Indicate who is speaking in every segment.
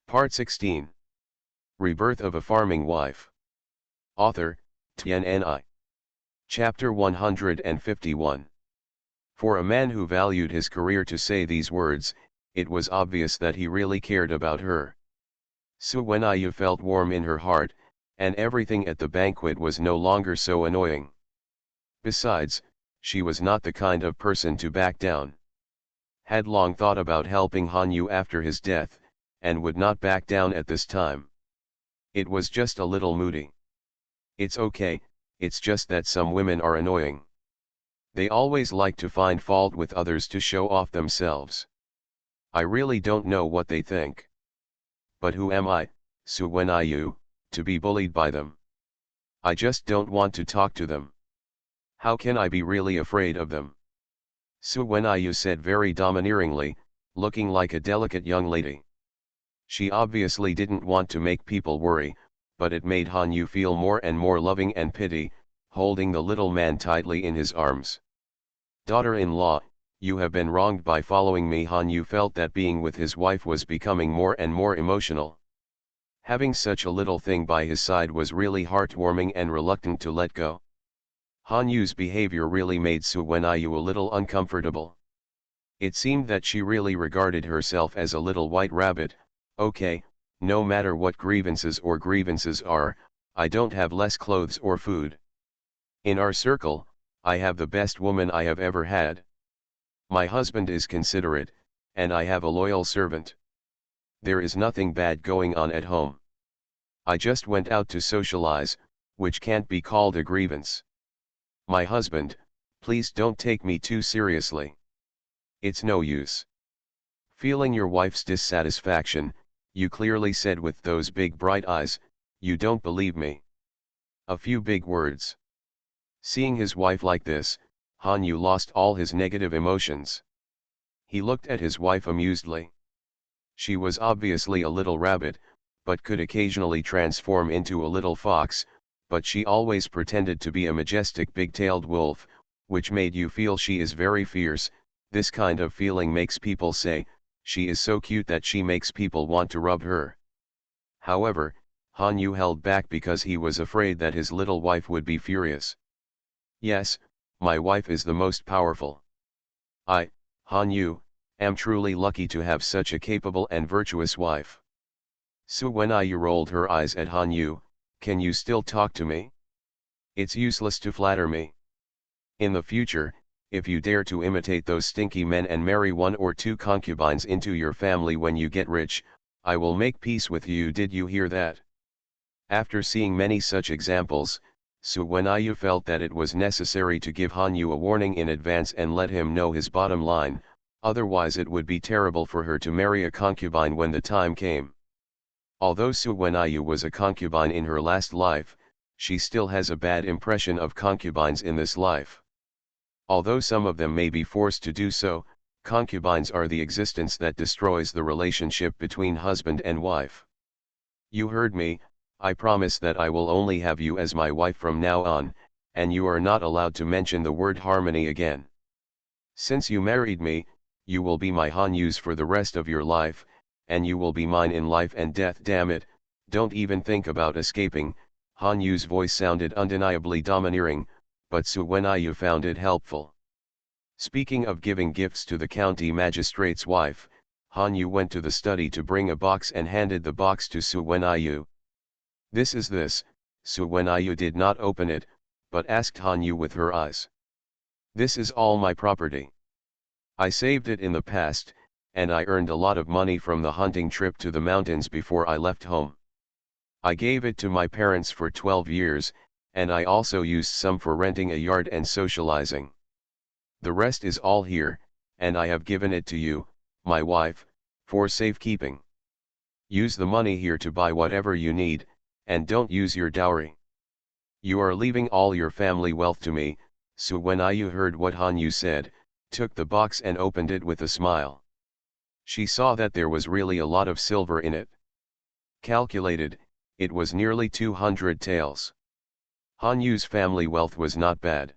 Speaker 1: Part 16. Rebirth of a Farming Wife. Author, TNNI. Chapter 151. For a man who valued his career to say these words, it was obvious that he really cared about her. Suwenaiyu felt warm in her heart, and everything at the banquet was no longer so annoying. Besides, she was not the kind of person to back down. Had long thought about helping Hanyu after his death, and would not back down at this time. It was just a little moody. It's okay, it's just that some women are annoying. They always like to find fault with others to show off themselves. I really don't know what they think. But who am I, Suwenaiyu, to be bullied by them? I just don't want to talk to them. How can I be really afraid of them? Suwenaiyu said very domineeringly, looking like a delicate young lady. She obviously didn't want to make people worry, but it made Hanyu feel more and more loving and pity, holding the little man tightly in his arms. Daughter-in-law, you have been wronged by following me. Hanyu felt that being with his wife was becoming more and more emotional. Having such a little thing by his side was really heartwarming and reluctant to let go. Hanyu's behavior really made Suwenaiyu a little uncomfortable. It seemed that she really regarded herself as a little white rabbit. Okay, no matter what grievances are, I don't have less clothes or food. In our circle, I have the best woman I have ever had. My husband is considerate, and I have a loyal servant. There is nothing bad going on at home. I just went out to socialize, which can't be called a grievance. My husband, please don't take me too seriously. It's no use. Feeling your wife's dissatisfaction, you clearly said with those big bright eyes, you don't believe me. A few big words. Seeing his wife like this, Hanyu lost all his negative emotions. He looked at his wife amusedly. She was obviously a little rabbit, but could occasionally transform into a little fox, but she always pretended to be a majestic big-tailed wolf, which made you feel she is very fierce. This kind of feeling makes people say, she is so cute that she makes people want to rub her. However, Hanyu held back because he was afraid that his little wife would be furious. Yes, my wife is the most powerful. I, Hanyu, am truly lucky to have such a capable and virtuous wife. Suwenaiyu rolled her eyes at Hanyu. Can you still talk to me? It's useless to flatter me. In the future, if you dare to imitate those stinky men and marry one or two concubines into your family when you get rich, I will make peace with you. Did you hear that? After seeing many such examples, Suwenaiyu felt that it was necessary to give Hanyu a warning in advance and let him know his bottom line, otherwise it would be terrible for her to marry a concubine when the time came. Although Suwenaiyu was a concubine in her last life, she still has a bad impression of concubines in this life. Although some of them may be forced to do so, concubines are the existence that destroys the relationship between husband and wife. You heard me, I promise that I will only have you as my wife from now on, and you are not allowed to mention the word harmony again. Since you married me, you will be my Hanyu's for the rest of your life, and you will be mine in life and death. Damn it, don't even think about escaping. Hanyu's voice sounded undeniably domineering, but Suwenaiyu found it helpful. Speaking of giving gifts to the county magistrate's wife, Hanyu went to the study to bring a box and handed the box to Suwenaiyu. This is this. Suwenaiyu did not open it, but asked Hanyu with her eyes. This is all my property. I saved it in the past, and I earned a lot of money from the hunting trip to the mountains before I left home. I gave it to my parents for 12 years, and I also used some for renting a yard and socializing. The rest is all here, and I have given it to you, my wife, for safekeeping. Use the money here to buy whatever you need, and don't use your dowry. You are leaving all your family wealth to me. Suwenaiyu heard what Hanyu said, took the box and opened it with a smile. She saw that there was really a lot of silver in it. Calculated, it was nearly 200 taels. Hanyu's family wealth was not bad.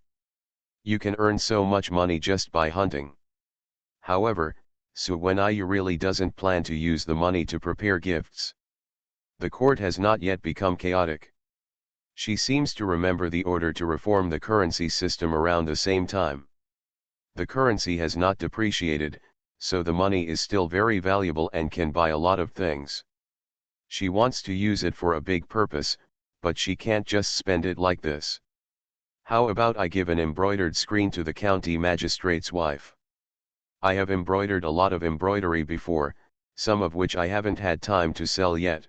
Speaker 1: You can earn so much money just by hunting. However, Su Wenyu really doesn't plan to use the money to prepare gifts. The court has not yet become chaotic. She seems to remember the order to reform the currency system around the same time. The currency has not depreciated, so the money is still very valuable and can buy a lot of things. She wants to use it for a big purpose, but she can't just spend it like this. How about I give an embroidered screen to the county magistrate's wife? I have embroidered a lot of embroidery before, some of which I haven't had time to sell yet.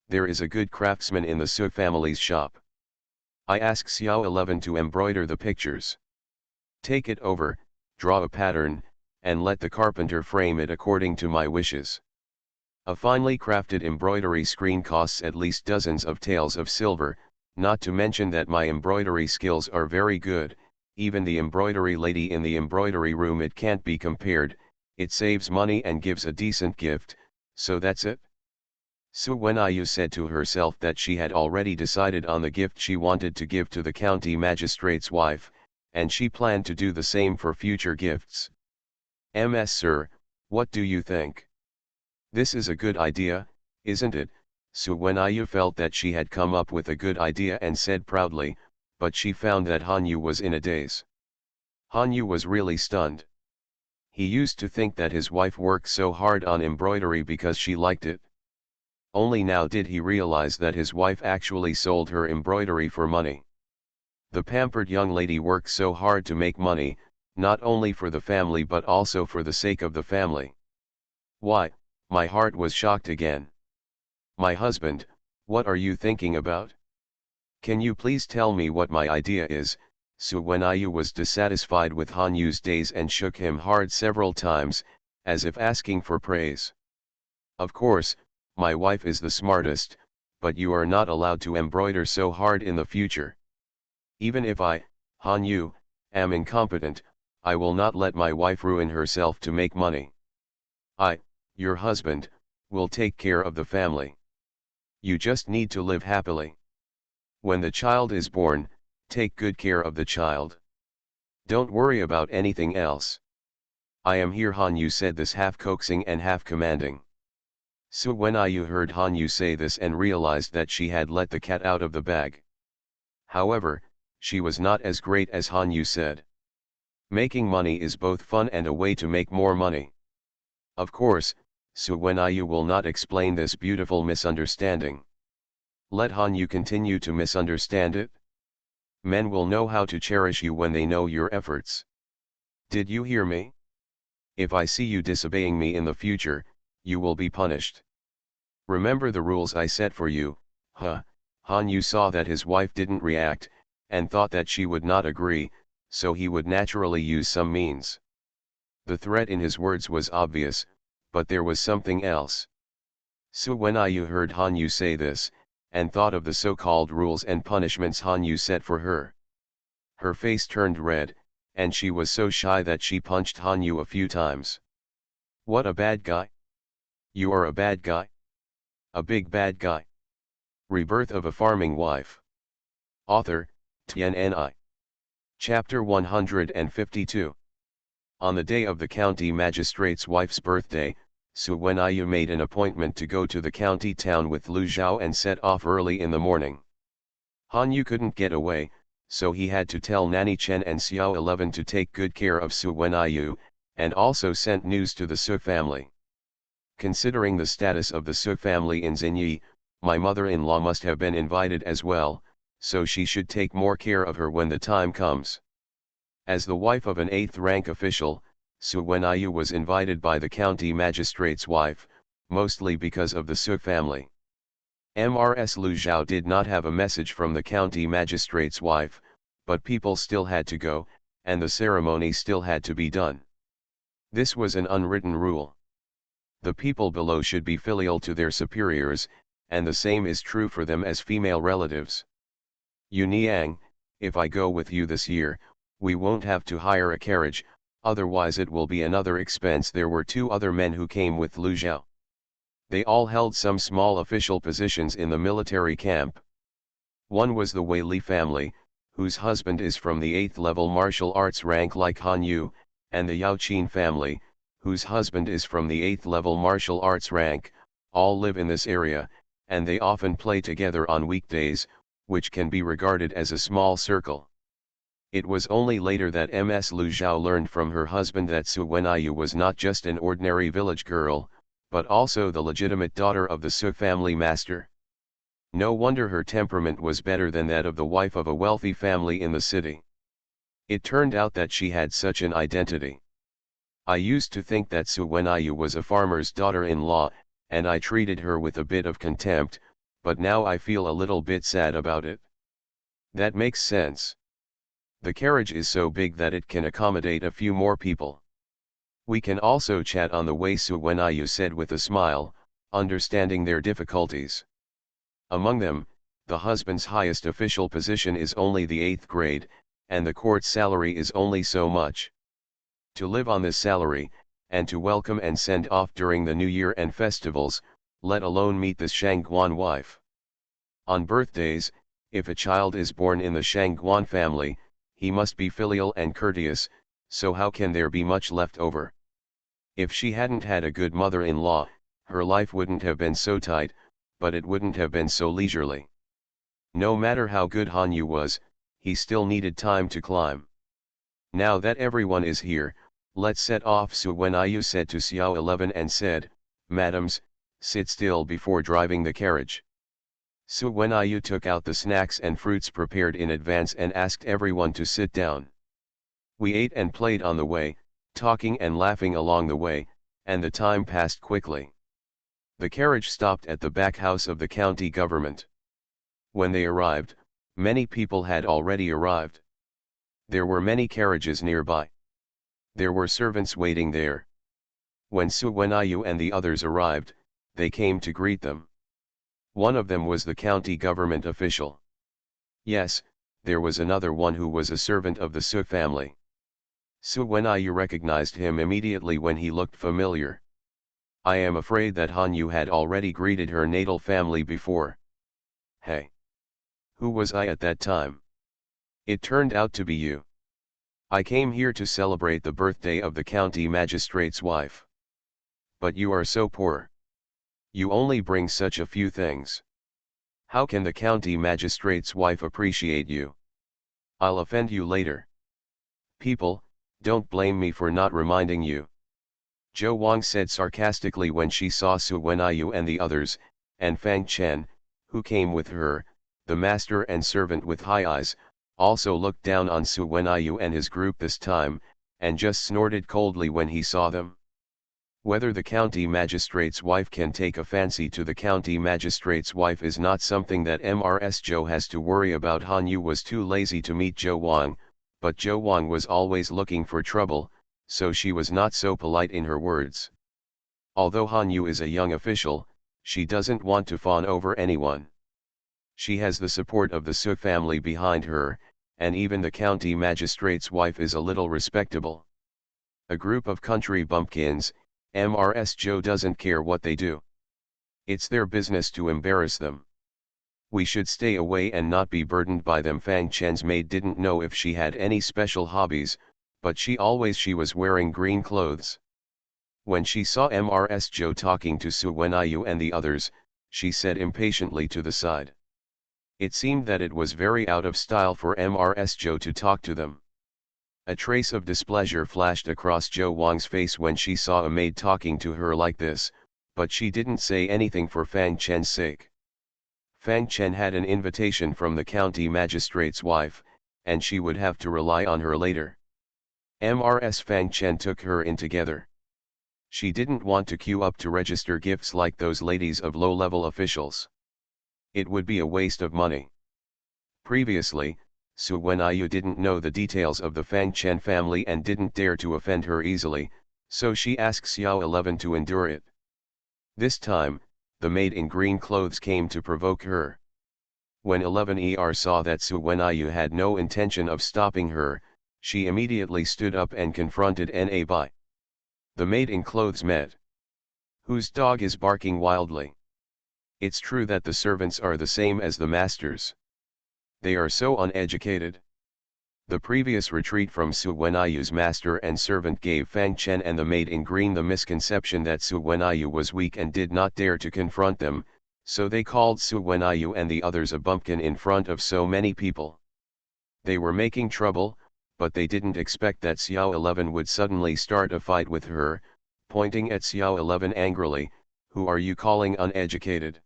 Speaker 1: There is a good craftsman in the Su family's shop. I ask Xiao 11 to embroider the pictures. Take it over, draw a pattern, and let the carpenter frame it according to my wishes. A finely crafted embroidery screen costs at least dozens of taels of silver, not to mention that my embroidery skills are very good. Even the embroidery lady in the embroidery room, it can't be compared. It saves money and gives a decent gift, so that's it. Su Wenyu said to herself that she had already decided on the gift she wanted to give to the county magistrate's wife, and she planned to do the same for future gifts. Ms. Sir, what do you think? This is a good idea, isn't it? Su Wenyu felt that she had come up with a good idea and said proudly, but she found that Hanyu was in a daze. Hanyu was really stunned. He used to think that his wife worked so hard on embroidery because she liked it. Only now did he realize that his wife actually sold her embroidery for money. The pampered young lady worked so hard to make money, not only for the family but also for the sake of the family. Why, my heart was shocked again. My husband, what are you thinking about? Can you please tell me what my idea is? Su Wenyu was dissatisfied with Hanyu's daze and shook him hard several times, as if asking for praise. Of course, my wife is the smartest, but you are not allowed to embroider so hard in the future. Even if I, Hanyu, am incompetent, I will not let my wife ruin herself to make money. I, your husband, will take care of the family. You just need to live happily. When the child is born, take good care of the child. Don't worry about anything else. I am here. Hanyu said this half coaxing and half commanding. Su Wenyu heard Hanyu say this and realized that she had let the cat out of the bag. However, she was not as great as Hanyu said. Making money is both fun and a way to make more money. Of course, Su Wenyu will not explain this beautiful misunderstanding. Let Hanyu continue to misunderstand it. Men will know how to cherish you when they know your efforts. Did you hear me? If I see you disobeying me in the future, you will be punished. Remember the rules I set for you. Hanyu saw that his wife didn't react, and thought that she would not agree, so he would naturally use some means. The threat in his words was obvious, but there was something else. Su Wenyu heard Hanyu say this, and thought of the so-called rules and punishments Hanyu set for her. Her face turned red, and she was so shy that she punched Hanyu a few times. What a bad guy! You are a bad guy. A big bad guy. Rebirth of a Farming Wife. Author, TNNI. Chapter 152. On the day of the county magistrate's wife's birthday, Su Wenyu made an appointment to go to the county town with Lu Zhao and set off early in the morning. Hanyu couldn't get away, so he had to tell Nanny Chen and Xiao 11 to take good care of Su Wenyu, and also sent news to the Su family. Considering the status of the Su family in Xinyi, my mother-in-law must have been invited as well, so she should take more care of her when the time comes. As the wife of an 8th rank official, Su Wenyu was invited by the county magistrate's wife, mostly because of the Su family. Mrs. Lu Zhao did not have a message from the county magistrate's wife, but people still had to go, and the ceremony still had to be done. This was an unwritten rule. The people below should be filial to their superiors, and the same is true for them as female relatives. Yu Niang, if I go with you this year, we won't have to hire a carriage, otherwise it will be another expense. There were 2 other men who came with Lu Zhao. They all held some small official positions in the military camp. One was the Wei Li family, whose husband is from the 8th level martial arts rank like Han Yu, and the Yao Qin family, whose husband is from the 8th level martial arts rank, all live in this area, and they often play together on weekdays, which can be regarded as a small circle. It was only later that Ms. Lu Zhao learned from her husband that Su Wenyu was not just an ordinary village girl, but also the legitimate daughter of the Su family master. No wonder her temperament was better than that of the wife of a wealthy family in the city. It turned out that she had such an identity. I used to think that Su Wenyu was a farmer's daughter-in-law, and I treated her with a bit of contempt, but now I feel a little bit sad about it. That makes sense. The carriage is so big that it can accommodate a few more people. We can also chat on the way, Su Wenyu said with a smile, understanding their difficulties. Among them, the husband's highest official position is only the 8th grade, and the court's salary is only so much. To live on this salary, and to welcome and send off during the New Year and festivals, let alone meet this Shangguan wife. On birthdays, if a child is born in the Shangguan family, he must be filial and courteous, so how can there be much left over? If she hadn't had a good mother-in-law, her life wouldn't have been so tight, but it wouldn't have been so leisurely. No matter how good Hanyu was, he still needed time to climb. Now that everyone is here, let's set off, Su Wenyu said to Xiao 11 and said, "Madams, sit still before driving the carriage." Su Wenyu took out the snacks and fruits prepared in advance and asked everyone to sit down. We ate and played on the way, talking and laughing along the way, and the time passed quickly. The carriage stopped at the back house of the county government. When they arrived, many people had already arrived. There were many carriages nearby. There were servants waiting there. When Su Wenyu and the others arrived, they came to greet them. One of them was the county government official. Yes, there was another one who was a servant of the Su family. Su Wenyu recognized him immediately when he looked familiar. I am afraid that Hanyu had already greeted her natal family before. Hey! Who was I at that time? It turned out to be you. I came here to celebrate the birthday of the county magistrate's wife. But you are so poor. You only bring such a few things. How can the county magistrate's wife appreciate you? I'll offend you later. People, don't blame me for not reminding you. Zhou Wang said sarcastically when she saw Su Wenyu and the others, and Fang Chen, who came with her, the master and servant with high eyes, also looked down on Su Wenyu and his group this time, and just snorted coldly when he saw them. Whether the county magistrate's wife can take a fancy to the county magistrate's wife is not something that Ms. Zhou has to worry about. Hanyu was too lazy to meet Zhou Wang, but Zhou Wang was always looking for trouble, so she was not so polite in her words. Although Hanyu is a young official, she doesn't want to fawn over anyone. She has the support of the Su family behind her, and even the county magistrate's wife is a little respectable. A group of country bumpkins, Ms. Zhou doesn't care what they do. It's their business to embarrass them. We should stay away and not be burdened by them. Fang Chen's maid didn't know if she had any special hobbies, but she was wearing green clothes. When she saw Ms. Zhou talking to Su Wenyu and the others, she said impatiently to the side. It seemed that it was very out of style for Ms. Zhou to talk to them. A trace of displeasure flashed across Zhou Wang's face when she saw a maid talking to her like this, but she didn't say anything for Fang Chen's sake. Fang Chen had an invitation from the county magistrate's wife, and she would have to rely on her later. Fang Chen took her in together. She didn't want to queue up to register gifts like those ladies of low-level officials. It would be a waste of money. Previously, Su Wenyu didn't know the details of the Fang Chen family and didn't dare to offend her easily, so she asked Xiao 11 to endure it. This time, the maid in green clothes came to provoke her. When 11er saw that Su Wenyu had no intention of stopping her, she immediately stood up and confronted Na Bai. The maid in clothes met. Whose dog is barking wildly? It's true that the servants are the same as the masters. They are so uneducated. The previous retreat from Su Wenayu's master and servant gave Fang Chen and the maid in green the misconception that Su Wenayu was weak and did not dare to confront them, so they called Su Wenayu and the others a bumpkin in front of so many people. They were making trouble, but they didn't expect that Xiao 11 would suddenly start a fight with her, pointing at Xiao 11 angrily. "Who are you calling uneducated?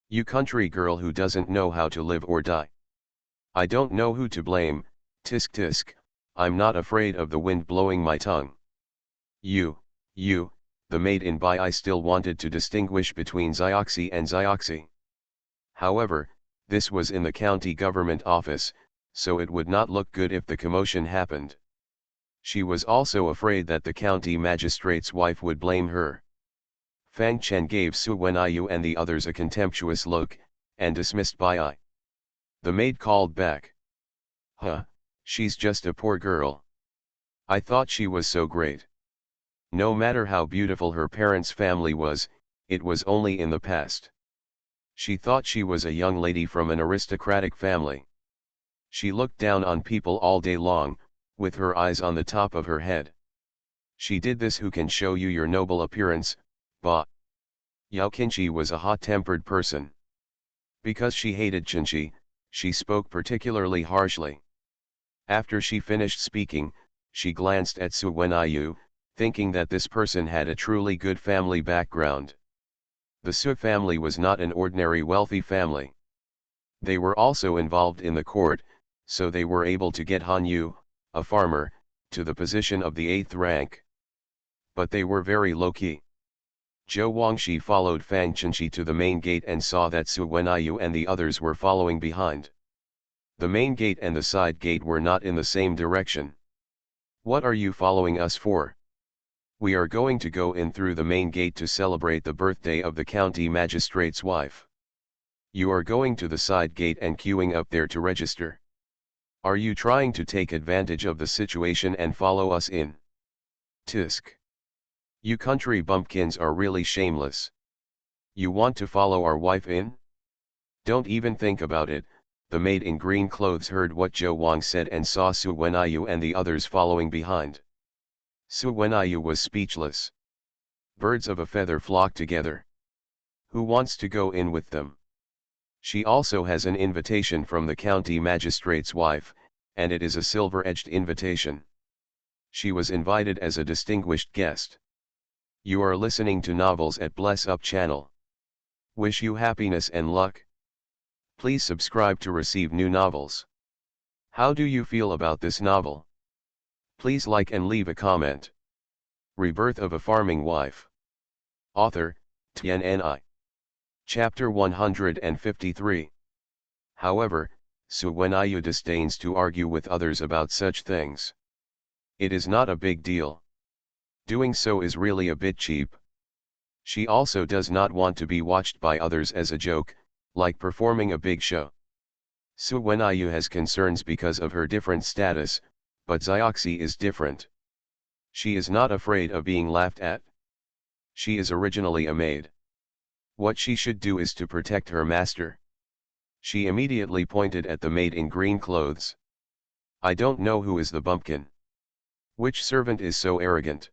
Speaker 1: You country girl who doesn't know how to live or die." "I don't know who to blame, tisk tisk, I'm not afraid of the wind blowing my tongue." You, the maid in Bai still wanted to distinguish between Xioxi and Xioxi. However, this was in the county government office, so it would not look good if the commotion happened. She was also afraid that the county magistrate's wife would blame her. Fang Chen gave Su Wenayu and the others a contemptuous look, and dismissed Bai. The maid called back. "Huh, she's just a poor girl. I thought she was so great." No matter how beautiful her parents' family was, it was only in the past. She thought she was a young lady from an aristocratic family. She looked down on people all day long, with her eyes on the top of her head. She did this. "Who can show you your noble appearance, Ba?" Yao Qinshi was a hot-tempered person. Because she hated Qinshi, she spoke particularly harshly. After she finished speaking, she glanced at Su Wenayu, thinking that this person had a truly good family background. The Su family was not an ordinary wealthy family. They were also involved in the court, so they were able to get Han Yu, a farmer, to the position of the 8th rank. But they were very low-key. Zhou Wangxi followed Fang Qinshi to the main gate and saw that Su Wenayu and the others were following behind. The main gate and the side gate were not in the same direction. "What are you following us for? We are going to go in through the main gate to celebrate the birthday of the county magistrate's wife. You are going to the side gate and queuing up there to register. Are you trying to take advantage of the situation and follow us in? Tisk. You country bumpkins are really shameless. You want to follow our wife in? Don't even think about it." The maid in green clothes heard what Zhou Wang said and saw Su Wenayu and the others following behind. Su Wenayu was speechless. Birds of a feather flock together. Who wants to go in with them? She also has an invitation from the county magistrate's wife, and it is a silver-edged invitation. She was invited as a distinguished guest. You are listening to Novels at Bless Up channel. Wish you happiness and luck. Please subscribe to receive new novels. How do you feel about this novel? Please like and leave a comment. Rebirth of a Farming Wife. Author, Tianni. Chapter 153. However, Su Wenayu disdains to argue with others about such things. It is not a big deal. Doing so is really a bit cheap. She also does not want to be watched by others as a joke, like performing a big show. Su Wenayu has concerns because of her different status, but Xioxi is different. She is not afraid of being laughed at. She is originally a maid. What she should do is to protect her master. She immediately pointed at the maid in green clothes. "I don't know who is the bumpkin. Which servant is so arrogant?"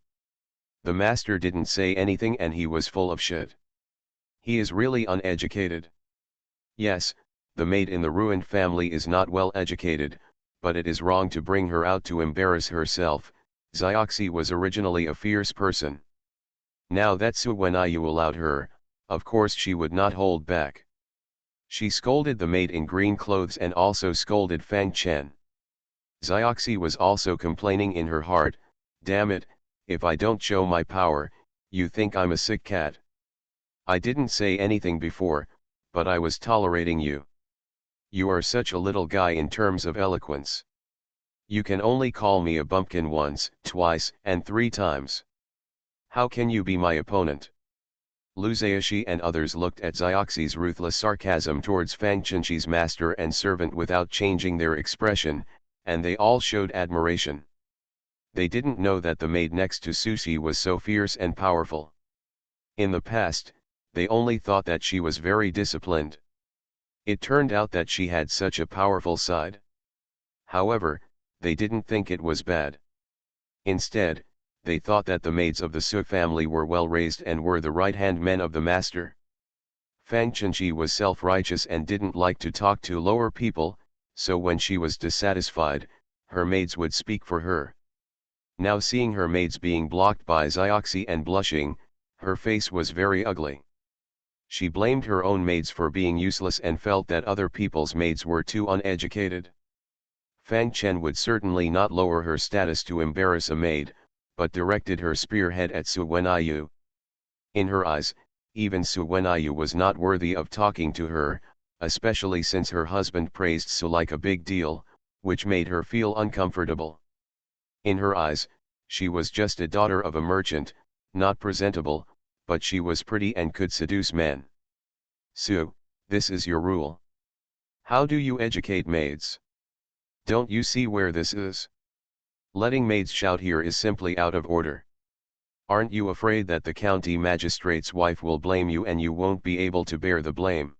Speaker 1: The master didn't say anything and he was full of shit. He is really uneducated. Yes, the maid in the ruined family is not well educated, but it is wrong to bring her out to embarrass herself. Xioxi was originally a fierce person. Now that Su Wenayu allowed her, of course she would not hold back. She scolded the maid in green clothes and also scolded Fang Chen. Xioxi was also complaining in her heart, "Damn it, if I don't show my power, you think I'm a sick cat. I didn't say anything before, but I was tolerating you. You are such a little guy in terms of eloquence. You can only call me a bumpkin once, twice, and 3 times. How can you be my opponent?" Lu Zhiaxi and others looked at Xioxi's ruthless sarcasm towards Fang Qinshi's master and servant without changing their expression, and they all showed admiration. They didn't know that the maid next to Sushi was so fierce and powerful. In the past, they only thought that she was very disciplined. It turned out that she had such a powerful side. However, they didn't think it was bad. Instead, they thought that the maids of the Su family were well raised and were the right-hand men of the master. Fang Chenji was self-righteous and didn't like to talk to lower people, so when she was dissatisfied, her maids would speak for her. Now seeing her maids being blocked by Zioxy and blushing, her face was very ugly. She blamed her own maids for being useless and felt that other people's maids were too uneducated. Fang Chen would certainly not lower her status to embarrass a maid, but directed her spearhead at Su Wenyu. In her eyes, even Su Wenyu was not worthy of talking to her, especially since her husband praised Su like a big deal, which made her feel uncomfortable. In her eyes, she was just a daughter of a merchant, not presentable, but she was pretty and could seduce men. Su, this is your rule. How do you educate maids? Don't you see where this is? Letting maids shout here is simply out of order. Aren't you afraid that the county magistrate's wife will blame you and you won't be able to bear the blame?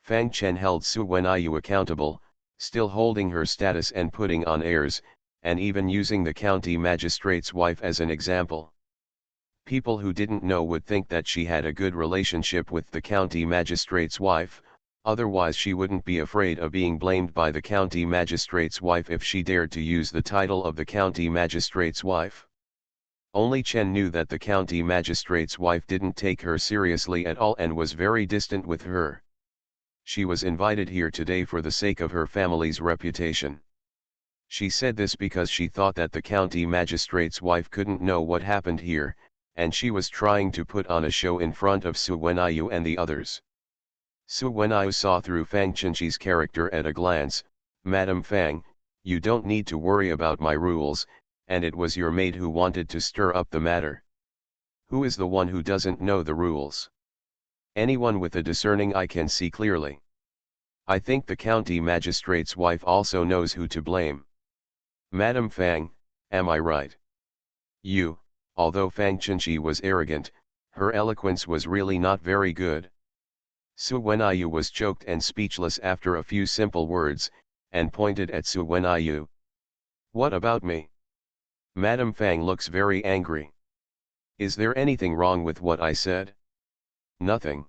Speaker 1: Fang Chen held Su Wenyu accountable, still holding her status and putting on airs, and even using the county magistrate's wife as an example. People who didn't know would think that she had a good relationship with the county magistrate's wife, otherwise she wouldn't be afraid of being blamed by the county magistrate's wife if she dared to use the title of the county magistrate's wife. Only Chen knew that the county magistrate's wife didn't take her seriously at all and was very distant with her. She was invited here today for the sake of her family's reputation. She said this because she thought that the county magistrate's wife couldn't know what happened here, and she was trying to put on a show in front of Su Wenyu and the others. Su Wenyu saw through Fang Chenji's character at a glance. Madam Fang, you don't need to worry about my rules, and it was your maid who wanted to stir up the matter. Who is the one who doesn't know the rules? Anyone with a discerning eye can see clearly. I think the county magistrate's wife also knows who to blame. Madam Fang, am I right? You, although Fang Chenji was arrogant, her eloquence was really not very good. Su Wenyu was choked and speechless after a few simple words, and pointed at Su Wenyu. What about me? Madam Fang looks very angry. Is there anything wrong with what I said? Nothing.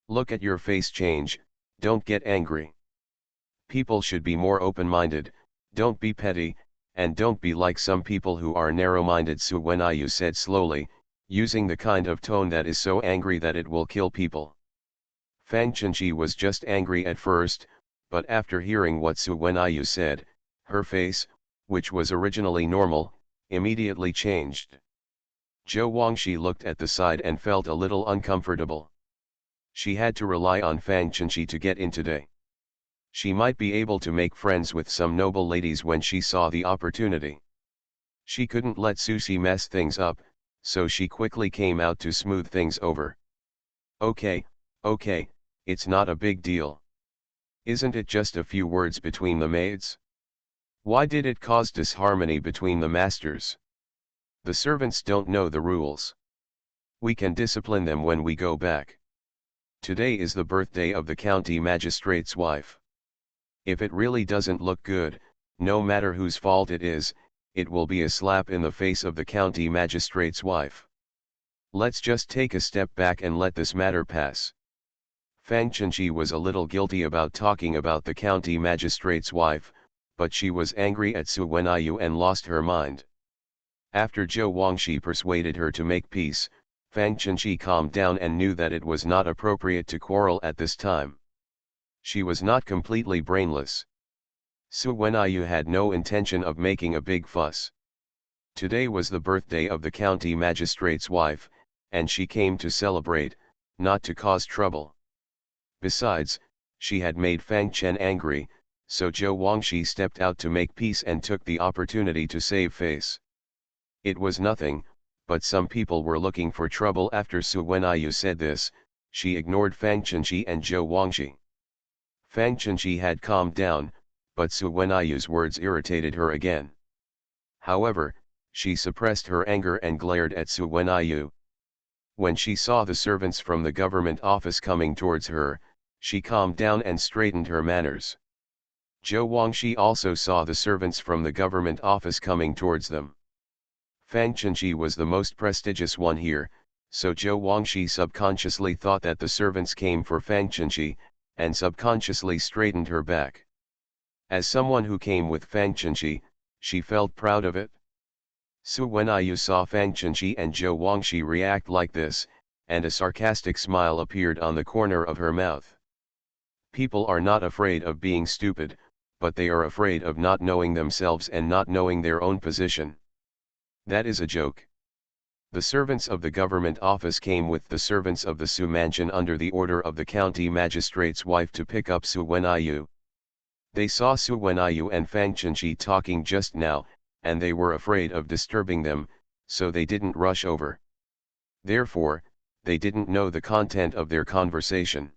Speaker 1: Look at your face change, don't get angry. People should be more open-minded, don't be petty, and don't be like some people who are narrow-minded, Su Wenyu said slowly, using the kind of tone that is so angry that it will kill people. Fang Chenji was just angry at first, but after hearing what Su Wenyu said, her face, which was originally normal, immediately changed. Zhou Wangxi looked at the side and felt a little uncomfortable. She had to rely on Fang Chenji to get in today. She might be able to make friends with some noble ladies when she saw the opportunity. She couldn't let Susie mess things up, so she quickly came out to smooth things over. Okay, it's not a big deal. Isn't it just a few words between the maids? Why did it cause disharmony between the masters? The servants don't know the rules. We can discipline them when we go back. Today is the birthday of the county magistrate's wife. If it really doesn't look good, no matter whose fault it is, it will be a slap in the face of the county magistrate's wife. Let's just take a step back and let this matter pass. Fang Chenji was a little guilty about talking about the county magistrate's wife, but she was angry at Su Wenyu and lost her mind. After Zhou Wangxi persuaded her to make peace, Fang Chenji calmed down and knew that it was not appropriate to quarrel at this time. She was not completely brainless. Su Wenyu had no intention of making a big fuss. Today was the birthday of the county magistrate's wife, and she came to celebrate, not to cause trouble. Besides, she had made Fang Chen angry, so Zhou Wangxi stepped out to make peace and took the opportunity to save face. It was nothing, but some people were looking for trouble. After Su Wenyu said this, she ignored Fang Chenji and Zhou Wangxi. Fang Chenji had calmed down, but Su Wenyu's words irritated her again. However, she suppressed her anger and glared at Su Wenyu. When she saw the servants from the government office coming towards her, she calmed down and straightened her manners. Zhou Wangxi also saw the servants from the government office coming towards them. Fang Chenji was the most prestigious one here, so Zhou Wangxi subconsciously thought that the servants came for Fang Chenji, and subconsciously straightened her back. As someone who came with Fang Chenji, she felt proud of it. Su Wenyu saw Fang Chenji and Zhou Wangxi react like this, and a sarcastic smile appeared on the corner of her mouth. People are not afraid of being stupid, but they are afraid of not knowing themselves and not knowing their own position. That is a joke. The servants of the government office came with the servants of the Su mansion under the order of the county magistrate's wife to pick up Su Wenyu. They saw Su Wenyu and Fang Chenji talking just now, and they were afraid of disturbing them, so they didn't rush over. Therefore, they didn't know the content of their conversation.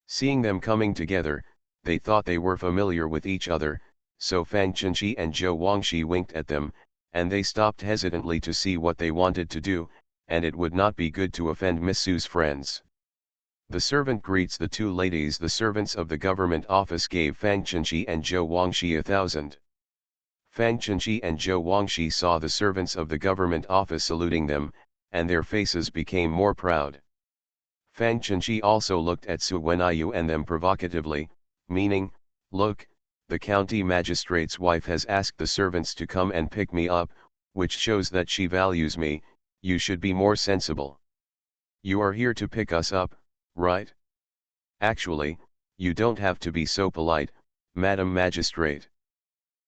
Speaker 1: Seeing them coming together, they thought they were familiar with each other, so Fang Chenji and Zhou Wangxi winked at them, and they stopped hesitantly to see what they wanted to do, and it would not be good to offend Miss Su's friends. The servant greets the two ladies. The servants of the government office gave Fang Chenji and Zhou Wangxi 1,000. Fang Chenji and Zhou Wangxi saw the servants of the government office saluting them, and their faces became more proud. Fang Chenji also looked at Su Wenyu and them provocatively, meaning, "Look, the county magistrate's wife has asked the servants to come and pick me up, which shows that she values me. You should be more sensible. You are here to pick us up, right? Actually, you don't have to be so polite, Madam Magistrate.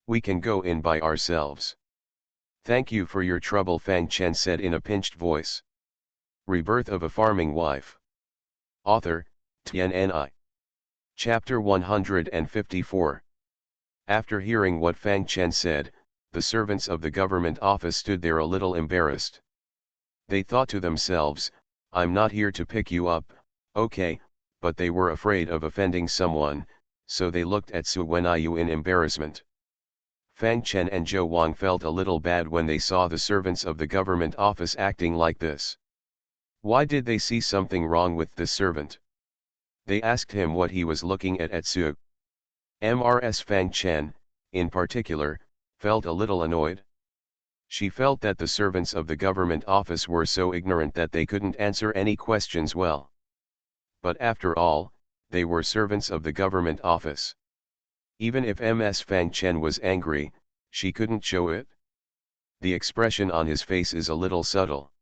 Speaker 1: We can go in by ourselves." "Thank you for your trouble," Fang Chen said in a pinched voice. Rebirth of a Farming Wife. Author, TNNI. Chapter 154. After hearing what Fang Chen said, the servants of the government office stood there a little embarrassed. They thought to themselves, "I'm not here to pick you up, okay," but they were afraid of offending someone, so they looked at Su Wenyu in embarrassment. Fang Chen and Zhou Wang felt a little bad when they saw the servants of the government office acting like this. Why did they see something wrong with this servant? They asked him what he was looking at Su. Mrs. Fang Chen, in particular, felt a little annoyed. She felt that the servants of the government office were so ignorant that they couldn't answer any questions well. But after all, they were servants of the government office. Even if Ms. Fang Chen was angry, she couldn't show it. The expression on his face is a little subtle.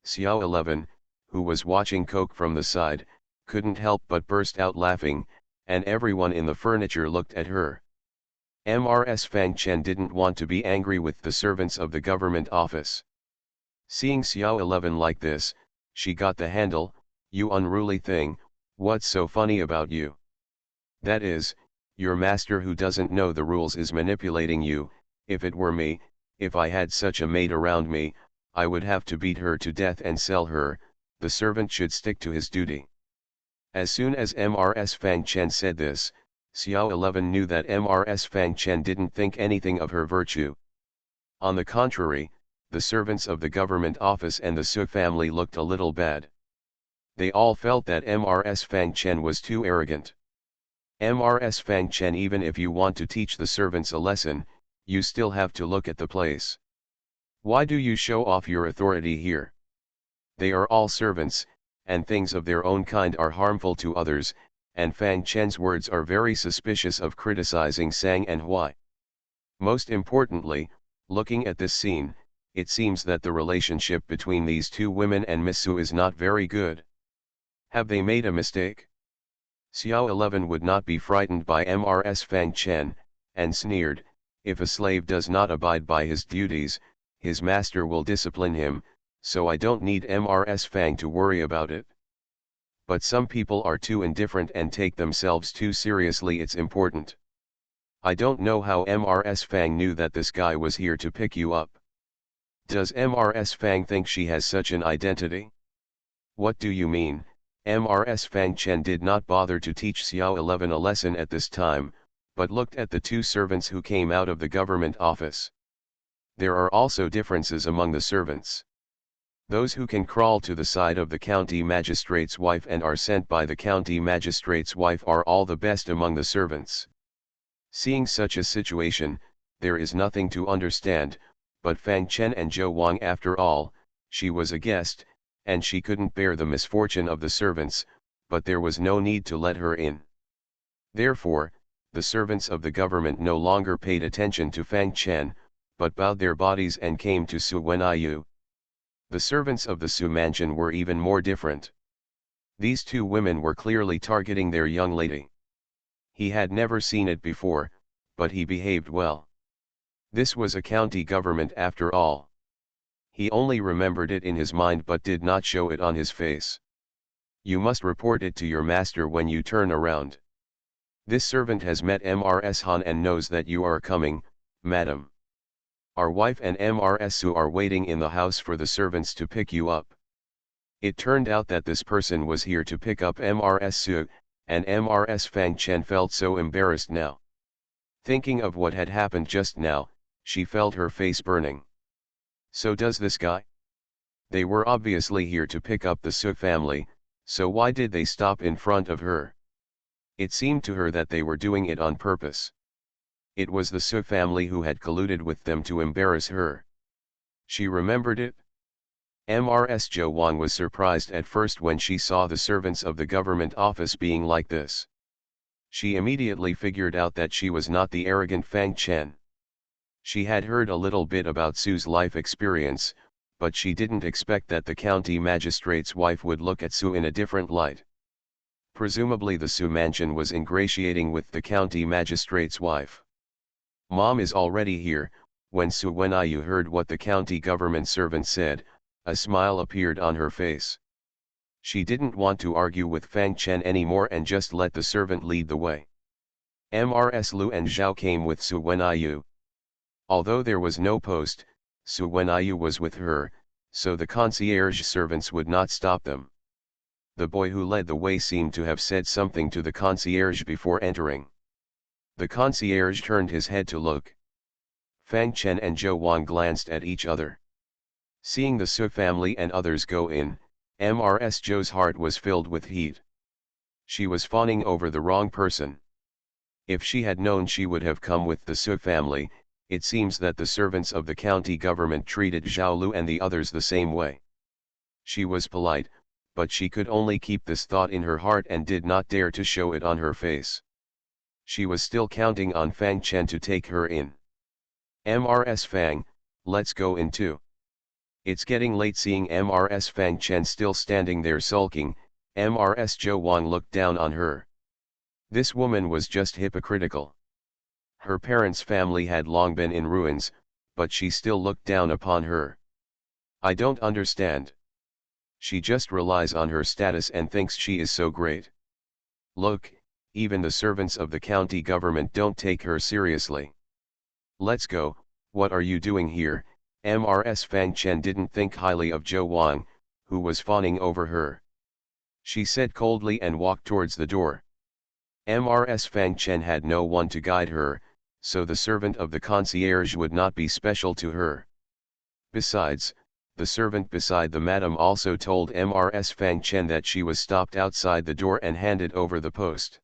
Speaker 1: Xiao 11, who was watching Coke from the side, couldn't help but burst out laughing, and everyone in the furniture looked at her. Ms. Fang Chen didn't want to be angry with the servants of the government office. Seeing Xiao 11 like this, she got the handle. "You unruly thing, what's so funny about you? That is, your master who doesn't know the rules is manipulating you. If it were me, if I had such a maid around me, I would have to beat her to death and sell her. The servant should stick to his duty." As soon as Ms. Fang Chen said this, Xiao 11 knew that Ms. Fang Chen didn't think anything of her virtue. On the contrary, the servants of the government office and the Su family looked a little bad. They all felt that Ms. Fang Chen was too arrogant. Ms. Fang Chen, even if you want to teach the servants a lesson, you still have to look at the place. Why do you show off your authority here? They are all servants, and things of their own kind are harmful to others, and Fang Chen's words are very suspicious of criticizing Sang and Hui. Most importantly, looking at this scene, it seems that the relationship between these two women and Miss Su is not very good. Have they made a mistake? Xiao 11 would not be frightened by Ms. Fang Chen, and sneered, "If a slave does not abide by his duties, his master will discipline him, so I don't need Ms. Fang to worry about it." But some people are too indifferent and take themselves too seriously. It's important. I don't know how Ms. Fang knew that this guy was here to pick you up. Does Ms. Fang think she has such an identity? What do you mean? Ms. Fang Chen did not bother to teach Xiao 11 a lesson at this time, but looked at the two servants who came out of the government office. There are also differences among the servants. Those who can crawl to the side of the county magistrate's wife and are sent by the county magistrate's wife are all the best among the servants. Seeing such a situation, there is nothing to understand, but Fang Chen and Zhou Wang, after all, she was a guest, and she couldn't bear the misfortune of the servants, but there was no need to let her in. Therefore, the servants of the government no longer paid attention to Fang Chen, but bowed their bodies and came to Su Wenyu. The servants of the Su mansion were even more different. These two women were clearly targeting their young lady. He had never seen it before, but he behaved well. This was a county government after all. He only remembered it in his mind but did not show it on his face. You must report it to your master when you turn around. This servant has met Mrs. Han and knows that you are coming, madam. Our wife and Mrs. Su are waiting in the house for the servants to pick you up. It turned out that this person was here to pick up Mrs. Su, and Mrs. Fang Chen felt so embarrassed now. Thinking of what had happened just now, she felt her face burning. So does this guy? They were obviously here to pick up the Su family, so why did they stop in front of her? It seemed to her that they were doing it on purpose. It was the Su family who had colluded with them to embarrass her. She remembered it. Mrs. Zhou Wang was surprised at first when she saw the servants of the government office being like this. She immediately figured out that she was not the arrogant Fang Chen. She had heard a little bit about Su's life experience, but she didn't expect that the county magistrate's wife would look at Su in a different light. Presumably the Su mansion was ingratiating with the county magistrate's wife. Mom is already here. When Su Wenyu heard what the county government servant said, a smile appeared on her face. She didn't want to argue with Fang Chen anymore and just let the servant lead the way. Mrs. Lu and Zhao came with Su Wenyu. Although there was no post, Su Wenyu was with her, so the concierge servants would not stop them. The boy who led the way seemed to have said something to the concierge before entering. The concierge turned his head to look. Fang Chen and Zhou Wang glanced at each other. Seeing the Su family and others go in, Mrs. Zhou's heart was filled with heat. She was fawning over the wrong person. If she had known she would have come with the Su family. It seems that the servants of the county government treated Zhao Lu and the others the same way. She was polite, but she could only keep this thought in her heart and did not dare to show it on her face. She was still counting on Fang Chen to take her in. Mrs. Fang, let's go in too. It's getting late. Seeing Mrs. Fang Chen still standing there sulking, Mrs. Zhou Wang looked down on her. This woman was just hypocritical. Her parents' family had long been in ruins, but she still looked down upon her. I don't understand. She just relies on her status and thinks she is so great. Look, even the servants of the county government don't take her seriously. Let's go. What are you doing here? Mrs. Fang Chen didn't think highly of Zhou Wang, who was fawning over her. She said coldly and walked towards the door. Mrs. Fang Chen had no one to guide her, so the servant of the concierge would not be special to her. Besides, the servant beside the madam also told Mrs. Fang Chen that she was stopped outside the door and handed over the post.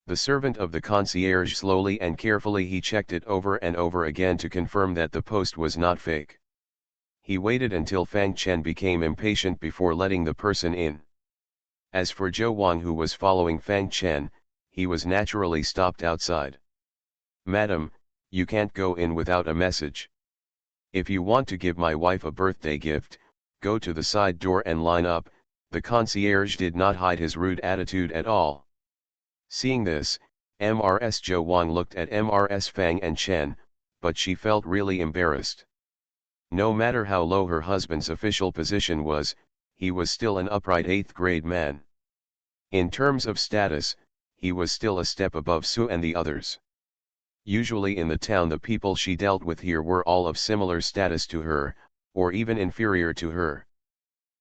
Speaker 1: The servant of the concierge slowly and carefully he checked it over and over again to confirm that the post was not fake. He waited until Fang Chen became impatient before letting the person in. As for Zhou Wang, who was following Fang Chen, he was naturally stopped outside. Madam, you can't go in without a message. If you want to give my wife a birthday gift, go to the side door and line up. The concierge did not hide his rude attitude at all. Seeing this, Mrs. Zhou Wang looked at Mrs. Fang and Chen, but she felt really embarrassed. No matter how low her husband's official position was, he was still an upright 8th grade man. In terms of status, he was still a step above Su and the others. Usually in the town the people she dealt with here were all of similar status to her, or even inferior to her.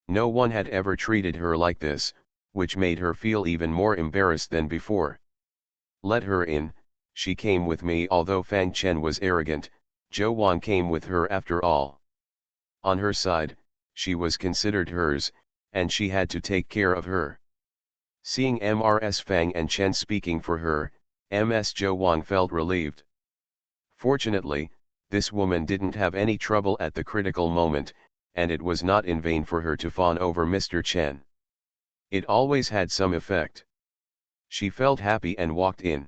Speaker 1: No one had ever treated her like this, which made her feel even more embarrassed than before. Let her in, she came with me. Although Fang Chen was arrogant, Zhou Wang came with her after all. On her side, she was considered hers, and she had to take care of her. Seeing Mrs. Fang and Chen speaking for her, Ms. Zhou Wang felt relieved. Fortunately, this woman didn't have any trouble at the critical moment, and it was not in vain for her to fawn over Mr. Chen. It always had some effect. She felt happy and walked in.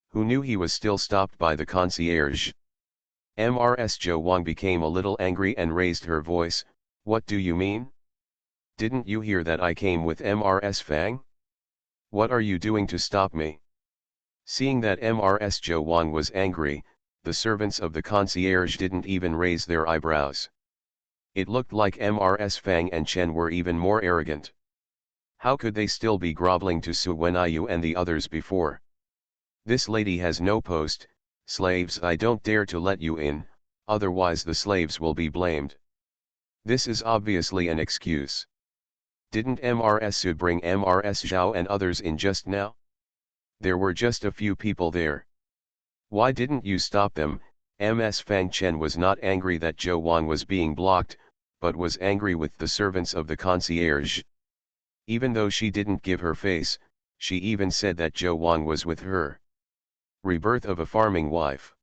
Speaker 1: Who knew he was still stopped by the concierge? Ms. Zhou Wang became a little angry and raised her voice. What do you mean? Didn't you hear that I came with Ms. Fang? What are you doing to stop me? Seeing that Ms. Zhou Wang was angry, the servants of the concierge didn't even raise their eyebrows. It looked like Ms. Fang and Chen were even more arrogant. How could they still be groveling to Su Wenyu and the others before? This lady has no post, slaves. I don't dare to let you in, otherwise the slaves will be blamed. This is obviously an excuse. Didn't Mrs. Su bring Mrs. Zhao and others in just now? There were just a few people there. Why didn't you stop them? Ms. Fang Chen was not angry that Zhou Wang was being blocked, but was angry with the servants of the concierge. Even though she didn't give her face, she even said that Zhou Wang was with her. Rebirth of a Farming Wife.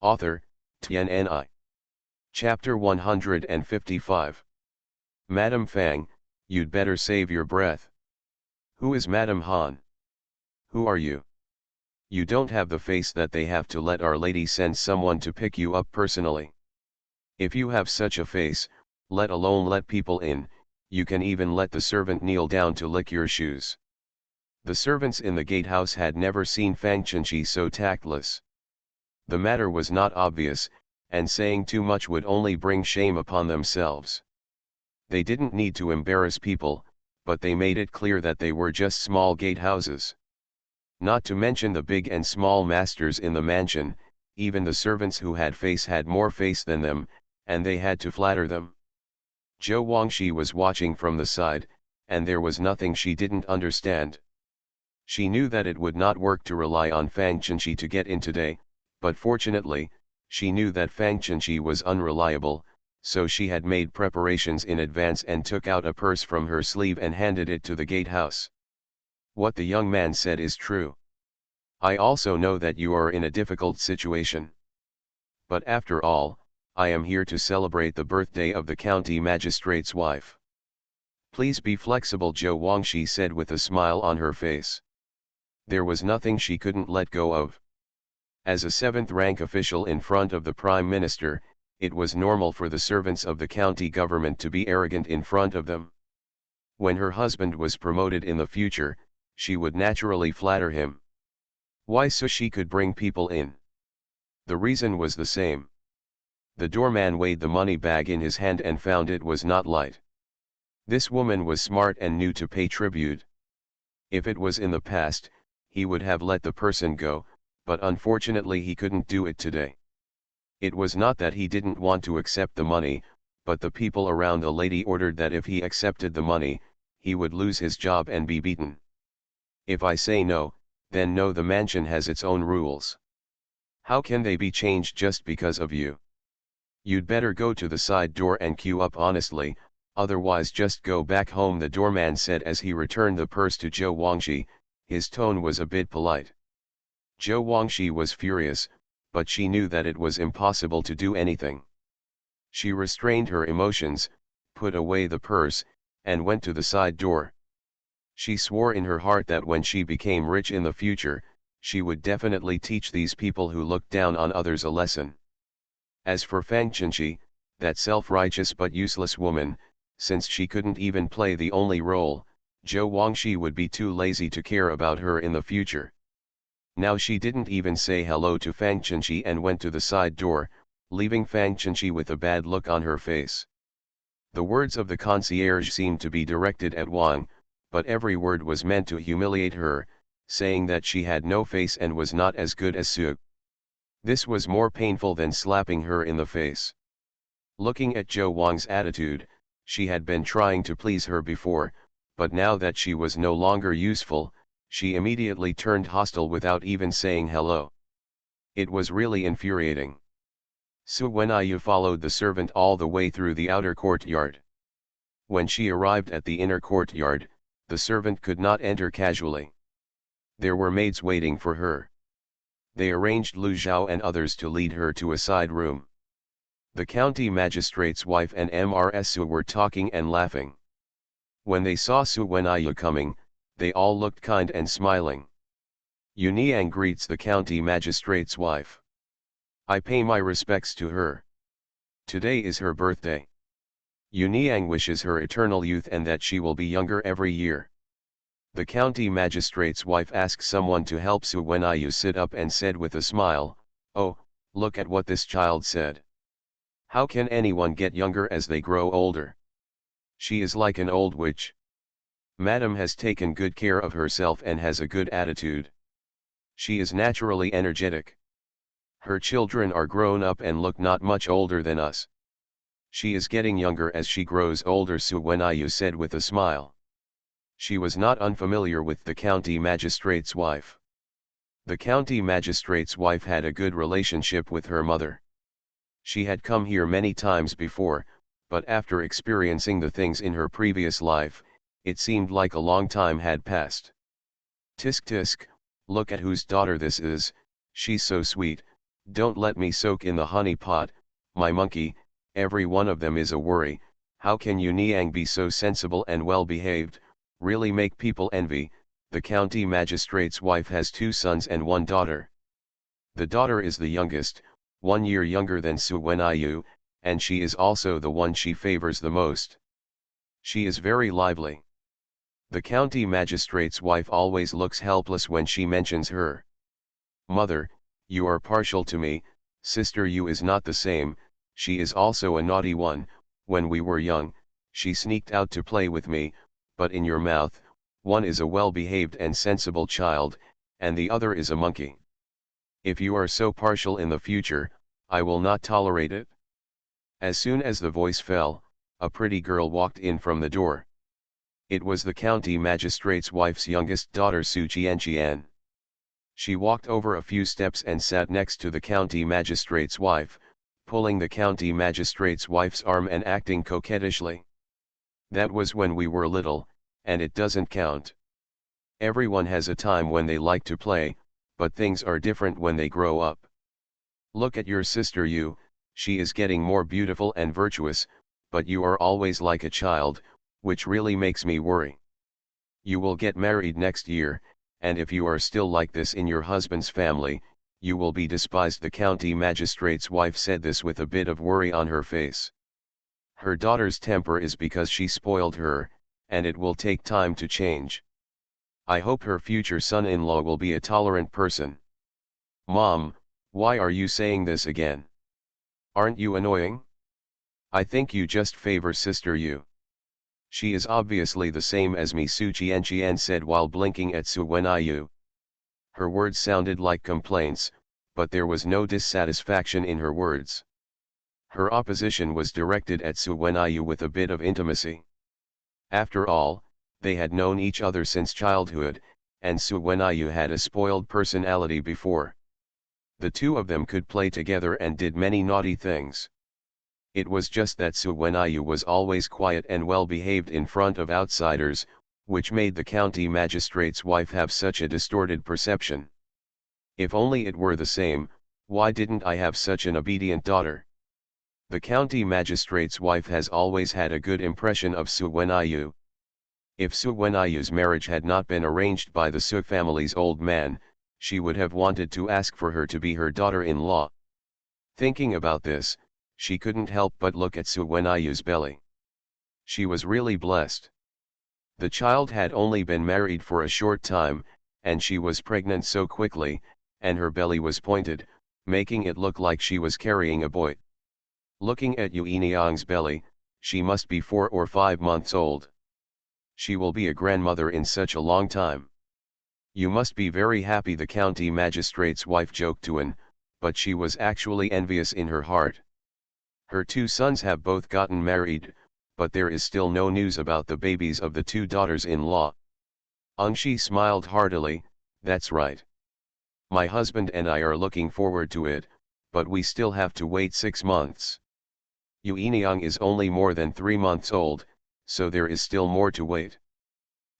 Speaker 1: Author, Tianni. Chapter 155. Madam Fang, you'd better save your breath. Who is Madam Han? Who are you? You don't have the face that they have to let Our Lady send someone to pick you up personally. If you have such a face, let alone let people in, you can even let the servant kneel down to lick your shoes. The servants in the gatehouse had never seen Fang Chenqi so tactless. The matter was not obvious, and saying too much would only bring shame upon themselves. They didn't need to embarrass people, but they made it clear that they were just small gatehouses. Not to mention the big and small masters in the mansion, even the servants who had face had more face than them, and they had to flatter them. Zhou Wangxi was watching from the side, and there was nothing she didn't understand. She knew that it would not work to rely on Fang Chenqi to get in today, but fortunately, she knew that Fang Chenqi was unreliable, so she had made preparations in advance and took out a purse from her sleeve and handed it to the gatehouse. What the young man said is true. I also know that you are in a difficult situation. But after all, I am here to celebrate the birthday of the county magistrate's wife. Please be flexible, Zhou Wangxi said with a smile on her face. There was nothing she couldn't let go of. As a seventh-rank official in front of the Prime Minister, it was normal for the servants of the county government to be arrogant in front of them. When her husband was promoted in the future, she would naturally flatter him. Why? So she could bring people in. The reason was the same. The doorman weighed the money bag in his hand and found it was not light. This woman was smart and knew to pay tribute. If it was in the past, he would have let the person go, but unfortunately he couldn't do it today. It was not that he didn't want to accept the money, but the people around the lady ordered that if he accepted the money, he would lose his job and be beaten. If I say no, then no, the mansion has its own rules. How can they be changed just because of you? You'd better go to the side door and queue up honestly, otherwise just go back home, the doorman said as he returned the purse to Zhou Wangxi. His tone was a bit polite. Zhou Wangxi was furious, but she knew that it was impossible to do anything. She restrained her emotions, put away the purse, and went to the side door. She swore in her heart that when she became rich in the future, she would definitely teach these people who looked down on others a lesson. As for Fang Chenqi, that self-righteous but useless woman, since she couldn't even play the only role, Zhou Wangxi would be too lazy to care about her in the future. Now she didn't even say hello to Fang Chenqi and went to the side door, leaving Fang Chenqi with a bad look on her face. The words of the concierge seemed to be directed at Wang, but every word was meant to humiliate her, saying that she had no face and was not as good as Su. This was more painful than slapping her in the face. Looking at Zhou Wang's attitude, she had been trying to please her before, but now that she was no longer useful, she immediately turned hostile without even saying hello. It was really infuriating. Su Wenyu followed the servant all the way through the outer courtyard. When she arrived at the inner courtyard, the servant could not enter casually. There were maids waiting for her. They arranged Lu Zhao and others to lead her to a side room. The county magistrate's wife and Mrs. Su were talking and laughing. When they saw Su Wenyu coming, they all looked kind and smiling. Yu Niang greets the county magistrate's wife. I pay my respects to her. Today is her birthday. Yu Niang wishes her eternal youth and that she will be younger every year. The county magistrate's wife asked someone to help Su Wenyu sit up and said with a smile, "Oh, look at what this child said. How can anyone get younger as they grow older? She is like an old witch. Madam has taken good care of herself and has a good attitude. She is naturally energetic. Her children are grown up and look not much older than us. She is getting younger as she grows older," Su Wenyu said with a smile. She was not unfamiliar with the county magistrate's wife. The county magistrate's wife had a good relationship with her mother. She had come here many times before, but after experiencing the things in her previous life, it seemed like a long time had passed. "Tisk tisk, look at whose daughter this is, she's so sweet, don't let me soak in the honey pot, my monkey, every one of them is a worry, how can Yu Niang be so sensible and well behaved, really make people envy." The county magistrate's wife has 2 sons and 1 daughter. The daughter is the youngest, 1 year younger than Su Wenyu, and she is also the one she favors the most. She is very lively. The county magistrate's wife always looks helpless when she mentions her. "Mother, you are partial to me, sister Yu is not the same, she is also a naughty one, when we were young, she sneaked out to play with me, but in your mouth, one is a well-behaved and sensible child, and the other is a monkey. If you are so partial in the future, I will not tolerate it." As soon as the voice fell, a pretty girl walked in from the door. It was the county magistrate's wife's youngest daughter Su Qianqian. She walked over a few steps and sat next to the county magistrate's wife, pulling the county magistrate's wife's arm and acting coquettishly. "That was when we were little, and it doesn't count. Everyone has a time when they like to play, but things are different when they grow up. Look at your sister Yu, she is getting more beautiful and virtuous, but you are always like a child, which really makes me worry. You will get married next year, and if you are still like this in your husband's family, you will be despised." The county magistrate's wife said this with a bit of worry on her face. Her daughter's temper is because she spoiled her, and it will take time to change. I hope her future son-in-law will be a tolerant person. "Mom, why are you saying this again? Aren't you annoying? I think you just favor sister Yu. She is obviously the same as me," Su Qianqian said while blinking at Su Wenyu. Her words sounded like complaints, but there was no dissatisfaction in her words. Her opposition was directed at Su Wenyu with a bit of intimacy. After all, they had known each other since childhood, and Su Wenyu had a spoiled personality before. The two of them could play together and did many naughty things. It was just that Su Wenyu was always quiet and well behaved in front of outsiders, which made the county magistrate's wife have such a distorted perception. If only it were the same, why didn't I have such an obedient daughter? The county magistrate's wife has always had a good impression of Su Wenyu. If Su Wenyu's marriage had not been arranged by the Su family's old man, she would have wanted to ask for her to be her daughter-in-law. Thinking about this, she couldn't help but look at Su Wenyu's belly. She was really blessed. The child had only been married for a short time, and she was pregnant so quickly, and her belly was pointed, making it look like she was carrying a boy. Looking at Yu Niang's belly, she must be 4 or 5 months old. She will be a grandmother in such a long time. You must be very happy, the county magistrate's wife joked to An, but she was actually envious in her heart. Her 2 sons have both gotten married, but there is still no news about the babies of the 2 daughters-in-law. Angshi smiled heartily, "That's right. My husband and I are looking forward to it, but we still have to wait 6 months. Yu Niang is only more than 3 months old, so there is still more to wait.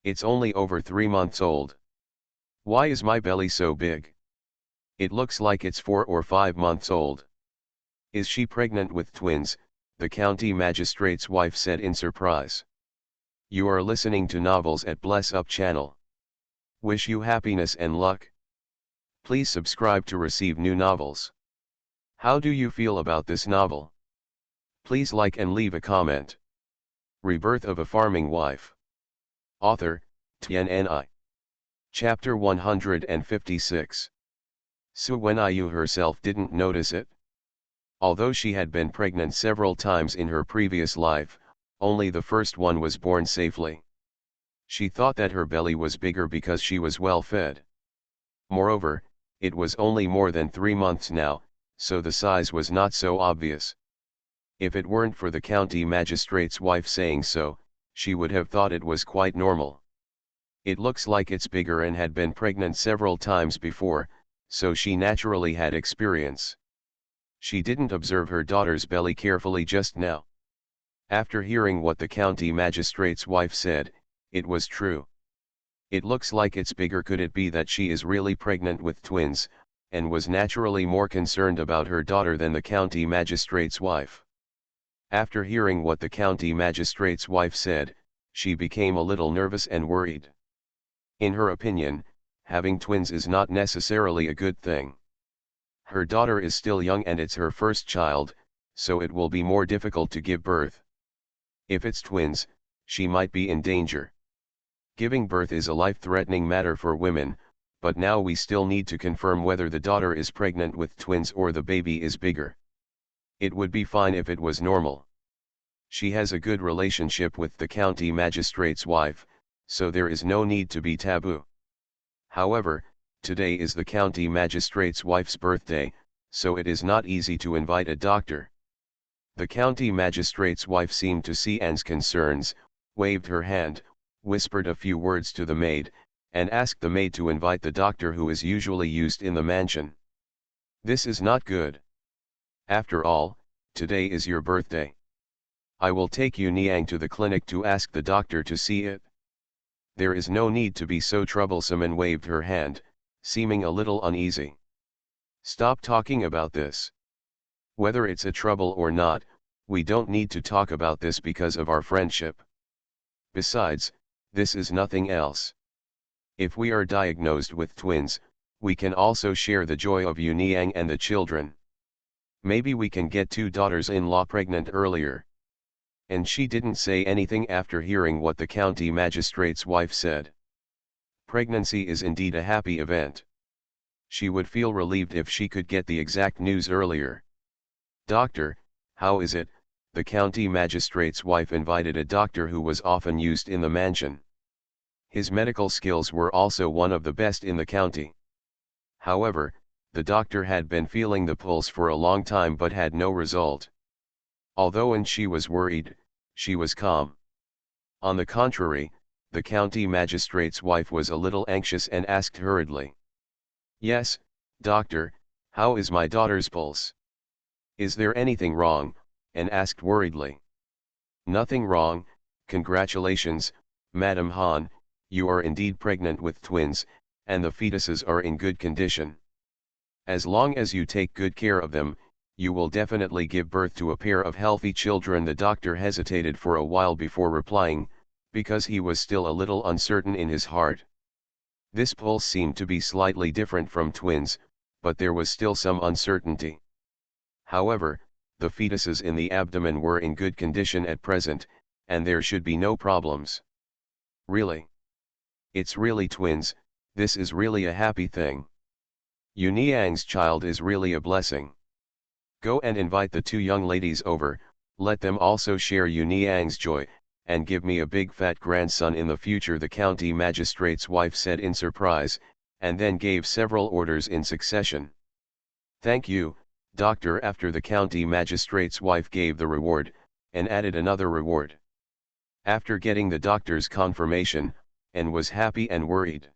Speaker 1: It's only over 3 months old." Why is my belly so big? It looks like it's 4 or 5 months old. Is she pregnant with twins? The county magistrate's wife said in surprise. You are listening to Novels at Bless Up channel. Wish you happiness and luck. Please subscribe to receive new novels. How do you feel about this novel? Please like and leave a comment. Rebirth of a Farming Wife. Author, TNNI. Chapter 156. Su Wenyu herself didn't notice it. Although she had been pregnant several times in her previous life, only the first one was born safely. She thought that her belly was bigger because she was well fed. Moreover, it was only more than 3 months now, so the size was not so obvious. If it weren't for the county magistrate's wife saying so, she would have thought it was quite normal. It looks like it's bigger and had been pregnant several times before, so she naturally had experience. She didn't observe her daughter's belly carefully just now. After hearing what the county magistrate's wife said, it was true. It looks like it's bigger. Could it be that she is really pregnant with twins, and was naturally more concerned about her daughter than the county magistrate's wife? After hearing what the county magistrate's wife said, she became a little nervous and worried. In her opinion, having twins is not necessarily a good thing. Her daughter is still young and it's her first child, so it will be more difficult to give birth. If it's twins, she might be in danger. Giving birth is a life-threatening matter for women, but now we still need to confirm whether the daughter is pregnant with twins or the baby is bigger. It would be fine if it was normal. She has a good relationship with the county magistrate's wife, so there is no need to be taboo. However, today is the county magistrate's wife's birthday, so it is not easy to invite a doctor. The county magistrate's wife seemed to see Anne's concerns, waved her hand, whispered a few words to the maid, and asked the maid to invite the doctor who is usually used in the mansion. This is not good. After all, today is your birthday. I will take you Niang to the clinic to ask the doctor to see it. There is no need to be so troublesome, and waved her hand, seeming a little uneasy. Stop talking about this. Whether it's a trouble or not, we don't need to talk about this because of our friendship. Besides, this is nothing else. If we are diagnosed with twins, we can also share the joy of Yu Niang and the children. Maybe we can get 2 daughters-in-law pregnant earlier. And she didn't say anything after hearing what the county magistrate's wife said. Pregnancy is indeed a happy event. She would feel relieved if she could get the exact news earlier. Doctor, how is it? The county magistrate's wife invited a doctor who was often used in the mansion. His medical skills were also one of the best in the county. However, the doctor had been feeling the pulse for a long time but had no result. Although she was worried, she was calm. On the contrary, the county magistrate's wife was a little anxious and asked hurriedly. Yes, doctor, how is my daughter's pulse? Is there anything wrong? Anne asked worriedly. Nothing wrong, congratulations, Madam Han, you are indeed pregnant with twins, and the fetuses are in good condition. As long as you take good care of them, you will definitely give birth to a pair of healthy children. The doctor hesitated for a while before replying, because he was still a little uncertain in his heart. This pulse seemed to be slightly different from twins, but there was still some uncertainty. However, the fetuses in the abdomen were in good condition at present, and there should be no problems. Really? It's really twins. This is really a happy thing. Yu Niang's child is really a blessing. Go and invite the 2 young ladies over, let them also share Yu Niang's joy, and give me a big fat grandson in the future, the county magistrate's wife said in surprise, and then gave several orders in succession. Thank you, doctor. After the county magistrate's wife gave the reward, and added another reward. After getting the doctor's confirmation, Anne was happy and worried.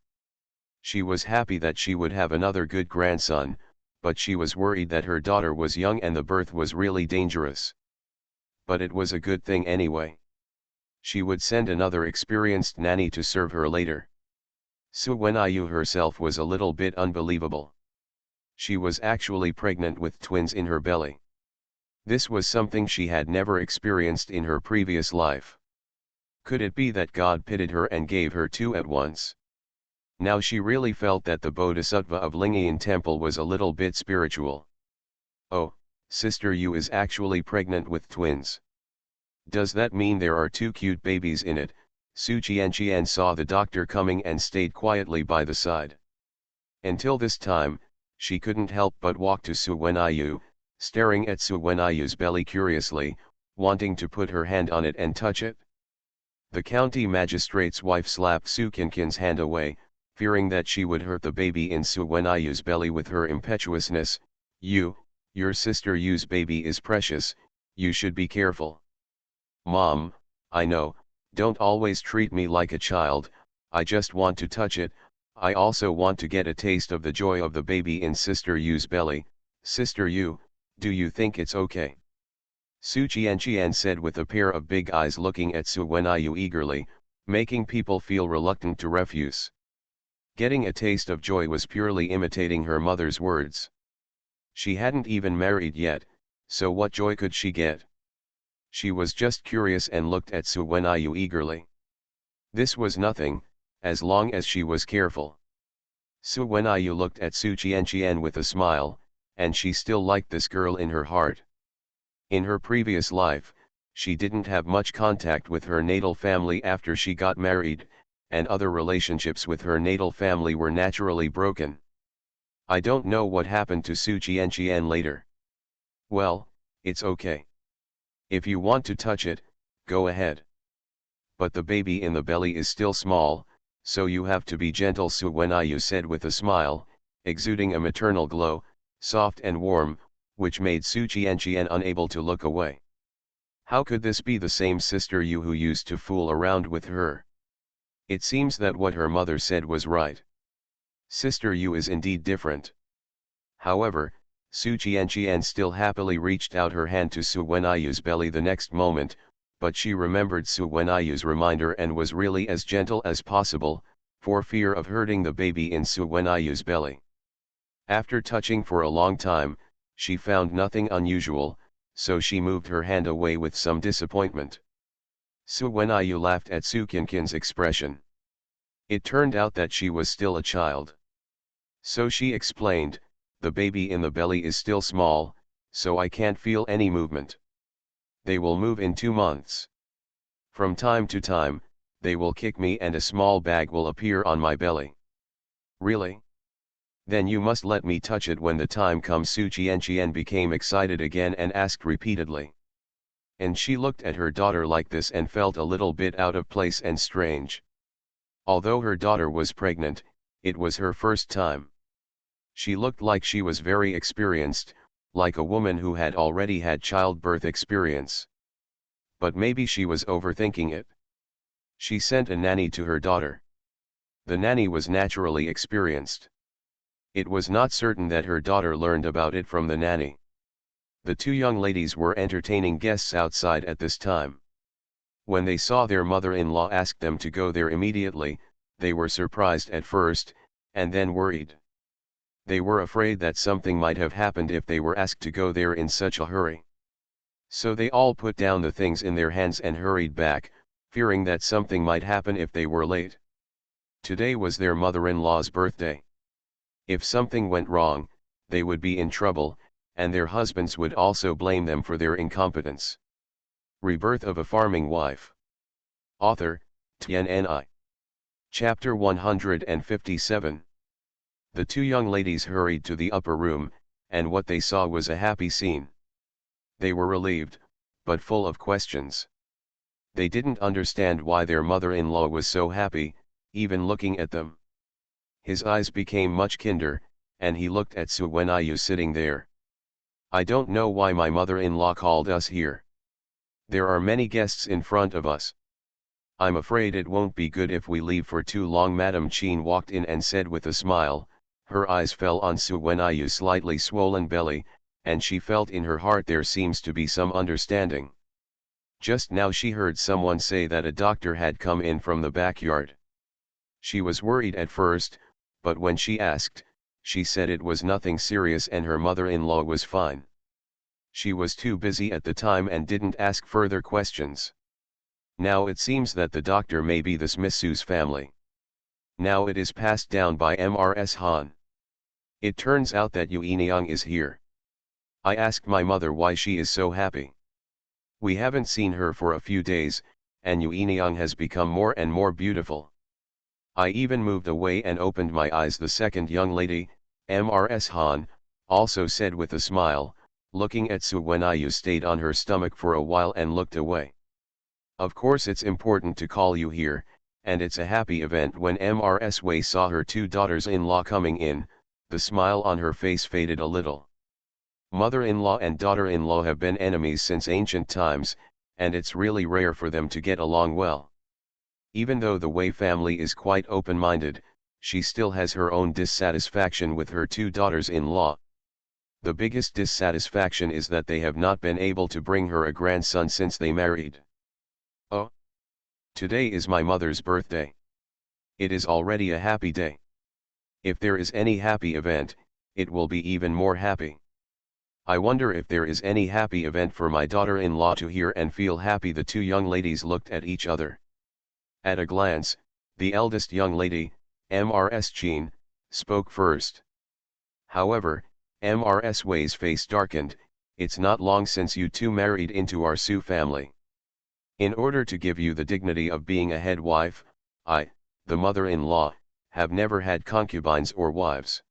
Speaker 1: She was happy that she would have another good grandson, but she was worried that her daughter was young and the birth was really dangerous. But it was a good thing anyway. She would send another experienced nanny to serve her later. Suwenayu herself was a little bit unbelievable. She was actually pregnant with twins in her belly. This was something she had never experienced in her previous life. Could it be that God pitied her and gave her two at once? Now she really felt that the Bodhisattva of Lingyan Temple was a little bit spiritual. Oh, Sister Yu is actually pregnant with twins. Does that mean there are two cute babies in it? Su Qianqian saw the doctor coming and stayed quietly by the side. Until this time, she couldn't help but walk to Suwenayu, staring at Suwenayu's belly curiously, wanting to put her hand on it and touch it. The county magistrate's wife slapped Su Qianqian's hand away, fearing that she would hurt the baby in Suwenayu's belly with her impetuousness. Your sister Yu's baby is precious, you should be careful. Mom, I know, don't always treat me like a child, I just want to touch it, I also want to get a taste of the joy of the baby in Sister Yu's belly. Sister Yu, do you think it's okay? Su Qianqian said with a pair of big eyes looking at Suwenayu eagerly, making people feel reluctant to refuse. Getting a taste of joy was purely imitating her mother's words. She hadn't even married yet, so what joy could she get? She was just curious and looked at Suwenayu eagerly. This was nothing, as long as she was careful. Suwenayu looked at Su Qianqian with a smile, and she still liked this girl in her heart. In her previous life, she didn't have much contact with her natal family after she got married, and other relationships with her natal family were naturally broken. I don't know what happened to Su Qianqian later. Well, it's okay. If you want to touch it, go ahead. But the baby in the belly is still small, so you have to be gentle, Suwenayu said with a smile, exuding a maternal glow, soft and warm, which made Su Qianqian unable to look away. How could this be the same Sister Yu who used to fool around with her? It seems that what her mother said was right. Sister Yu is indeed different. However, Su Qianqian still happily reached out her hand to Suwenayu's belly the next moment, but she remembered Suwenayu's reminder and was really as gentle as possible, for fear of hurting the baby in Suwenayu's belly. After touching for a long time, she found nothing unusual, so she moved her hand away with some disappointment. Suwenayu laughed at Su Qianqian's expression. It turned out that she was still a child. So she explained, the baby in the belly is still small, so I can't feel any movement. They will move in 2 months. From time to time, they will kick me and a small bag will appear on my belly. Really? Then you must let me touch it when the time comes. Su Qianqian became excited again and asked repeatedly. And she looked at her daughter like this and felt a little bit out of place and strange. Although her daughter was pregnant, it was her first time. She looked like she was very experienced, like a woman who had already had childbirth experience. But maybe she was overthinking it. She sent a nanny to her daughter. The nanny was naturally experienced. It was not certain that her daughter learned about it from the nanny. The two young ladies were entertaining guests outside at this time. When they saw their mother-in-law ask them to go there immediately, they were surprised at first, and then worried. They were afraid that something might have happened if they were asked to go there in such a hurry. So they all put down the things in their hands and hurried back, fearing that something might happen if they were late. Today was their mother-in-law's birthday. If something went wrong, they would be in trouble, and their husbands would also blame them for their incompetence. Rebirth of a Farming Wife. Author, Tian. Chapter 157. The two young ladies hurried to the upper room, and what they saw was a happy scene. They were relieved, but full of questions. They didn't understand why their mother-in-law was so happy, even looking at them. His eyes became much kinder, and he looked at Suwenayu sitting there. I don't know why my mother-in-law called us here. There are many guests in front of us. I'm afraid it won't be good if we leave for too long. Madame Chin walked in and said with a smile. Her eyes fell on Suwenayu's slightly swollen belly, and she felt in her heart there seems to be some understanding. Just now she heard someone say that a doctor had come in from the backyard. She was worried at first, but when she asked, she said it was nothing serious and her mother-in-law was fine. She was too busy at the time and didn't ask further questions. Now it seems that the doctor may be this Miss Sue's family. Now it is passed down by Mrs. Han. It turns out that Yu Enyang is here. I asked my mother why she is so happy. We haven't seen her for a few days, and Yu Enyang has become more and more beautiful. I even moved away and opened my eyes. The second young lady, Mrs. Han, also said with a smile, looking at Su Wenyu stayed on her stomach for a while and looked away. Of course it's important to call you here, and it's a happy event. When Mrs. Wei saw her two daughters-in-law coming in, the smile on her face faded a little. Mother-in-law and daughter-in-law have been enemies since ancient times, and it's really rare for them to get along well. Even though the Wei family is quite open-minded, she still has her own dissatisfaction with her two daughters-in-law. The biggest dissatisfaction is that they have not been able to bring her a grandson since they married. Oh! Today is my mother's birthday. It is already a happy day. If there is any happy event, it will be even more happy. I wonder if there is any happy event for my daughter-in-law to hear and feel happy. The two young ladies looked at each other. At a glance, the eldest young lady, Mrs. Jean, spoke first. However, Mrs. Wei's face darkened. It's not long since you two married into our Su family. In order to give you the dignity of being a head wife, I, the mother-in-law, have never had concubines or wives.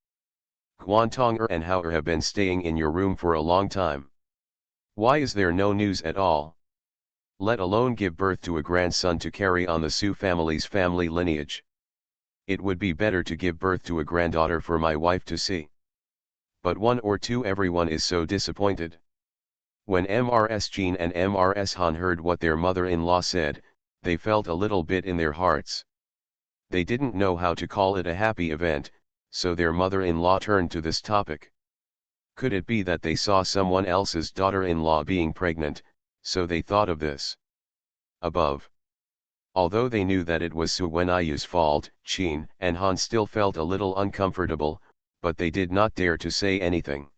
Speaker 1: Guantonger and Hauer have been staying in your room for a long time. Why is there no news at all? Let alone give birth to a grandson to carry on the Su family's family lineage. It would be better to give birth to a granddaughter for my wife to see. But one or two, everyone is so disappointed. When Mrs. Jean and Mrs. Han heard what their mother-in-law said, they felt a little bit in their hearts. They didn't know how to call it a happy event, so their mother-in-law turned to this topic. Could it be that they saw someone else's daughter-in-law being pregnant, so they thought of this above? Although they knew that it was Su Wenyu's fault, Jean and Han still felt a little uncomfortable, but they did not dare to say anything.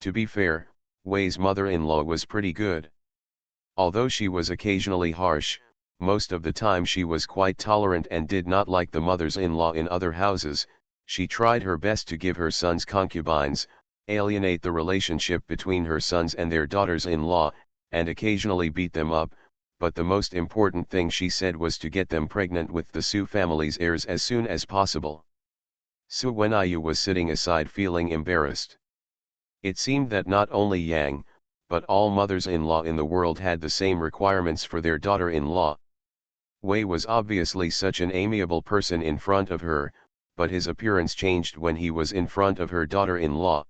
Speaker 1: To be fair, Wei's mother-in-law was pretty good. Although she was occasionally harsh, most of the time she was quite tolerant and did not like the mothers-in-law in other houses. She tried her best to give her sons concubines, alienate the relationship between her sons and their daughters-in-law, and occasionally beat them up, but the most important thing she said was to get them pregnant with the Su family's heirs as soon as possible. Su Wenyu was sitting aside feeling embarrassed. It seemed that not only Yang, but all mothers-in-law in the world had the same requirements for their daughter-in-law. Wei was obviously such an amiable person in front of her, but his appearance changed when he was in front of her daughter-in-law.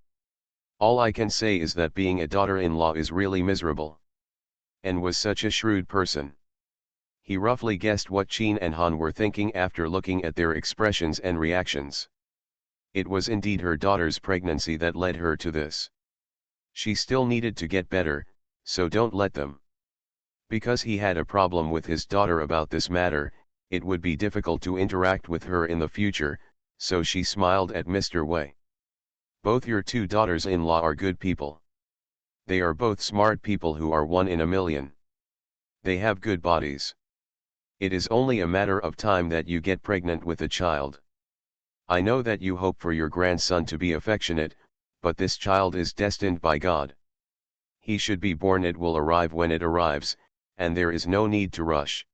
Speaker 1: All I can say is that being a daughter-in-law is really miserable. And was such a shrewd person. He roughly guessed what Jean and Han were thinking after looking at their expressions and reactions. It was indeed her daughter's pregnancy that led her to this. She still needed to get better, so don't let them. Because he had a problem with his daughter about this matter, it would be difficult to interact with her in the future, so she smiled at Mr. Wei. Both your two daughters-in-law are good people. They are both smart people who are 1 in a million. They have good bodies. It is only a matter of time that you get pregnant with a child. I know that you hope for your grandson to be affectionate, but this child is destined by God. He should be born. It will arrive when it arrives, and there is no need to rush.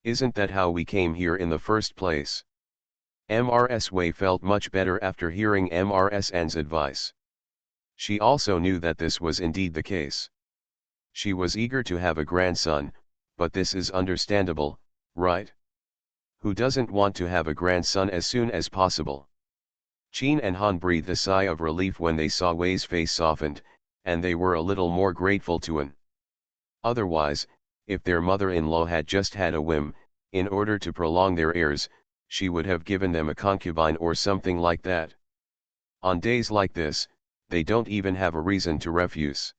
Speaker 1: Isn't that how we came here in the first place? Mrs. Wei felt much better after hearing Mrs. An's advice. She also knew that this was indeed the case. She was eager to have a grandson, but this is understandable, right? Who doesn't want to have a grandson as soon as possible? Jean and Han breathed a sigh of relief when they saw Wei's face softened, and they were a little more grateful to An. Otherwise, if their mother-in-law had just had a whim, in order to prolong their heirs, she would have given them a concubine or something like that. On days like this, they don't even have a reason to refuse.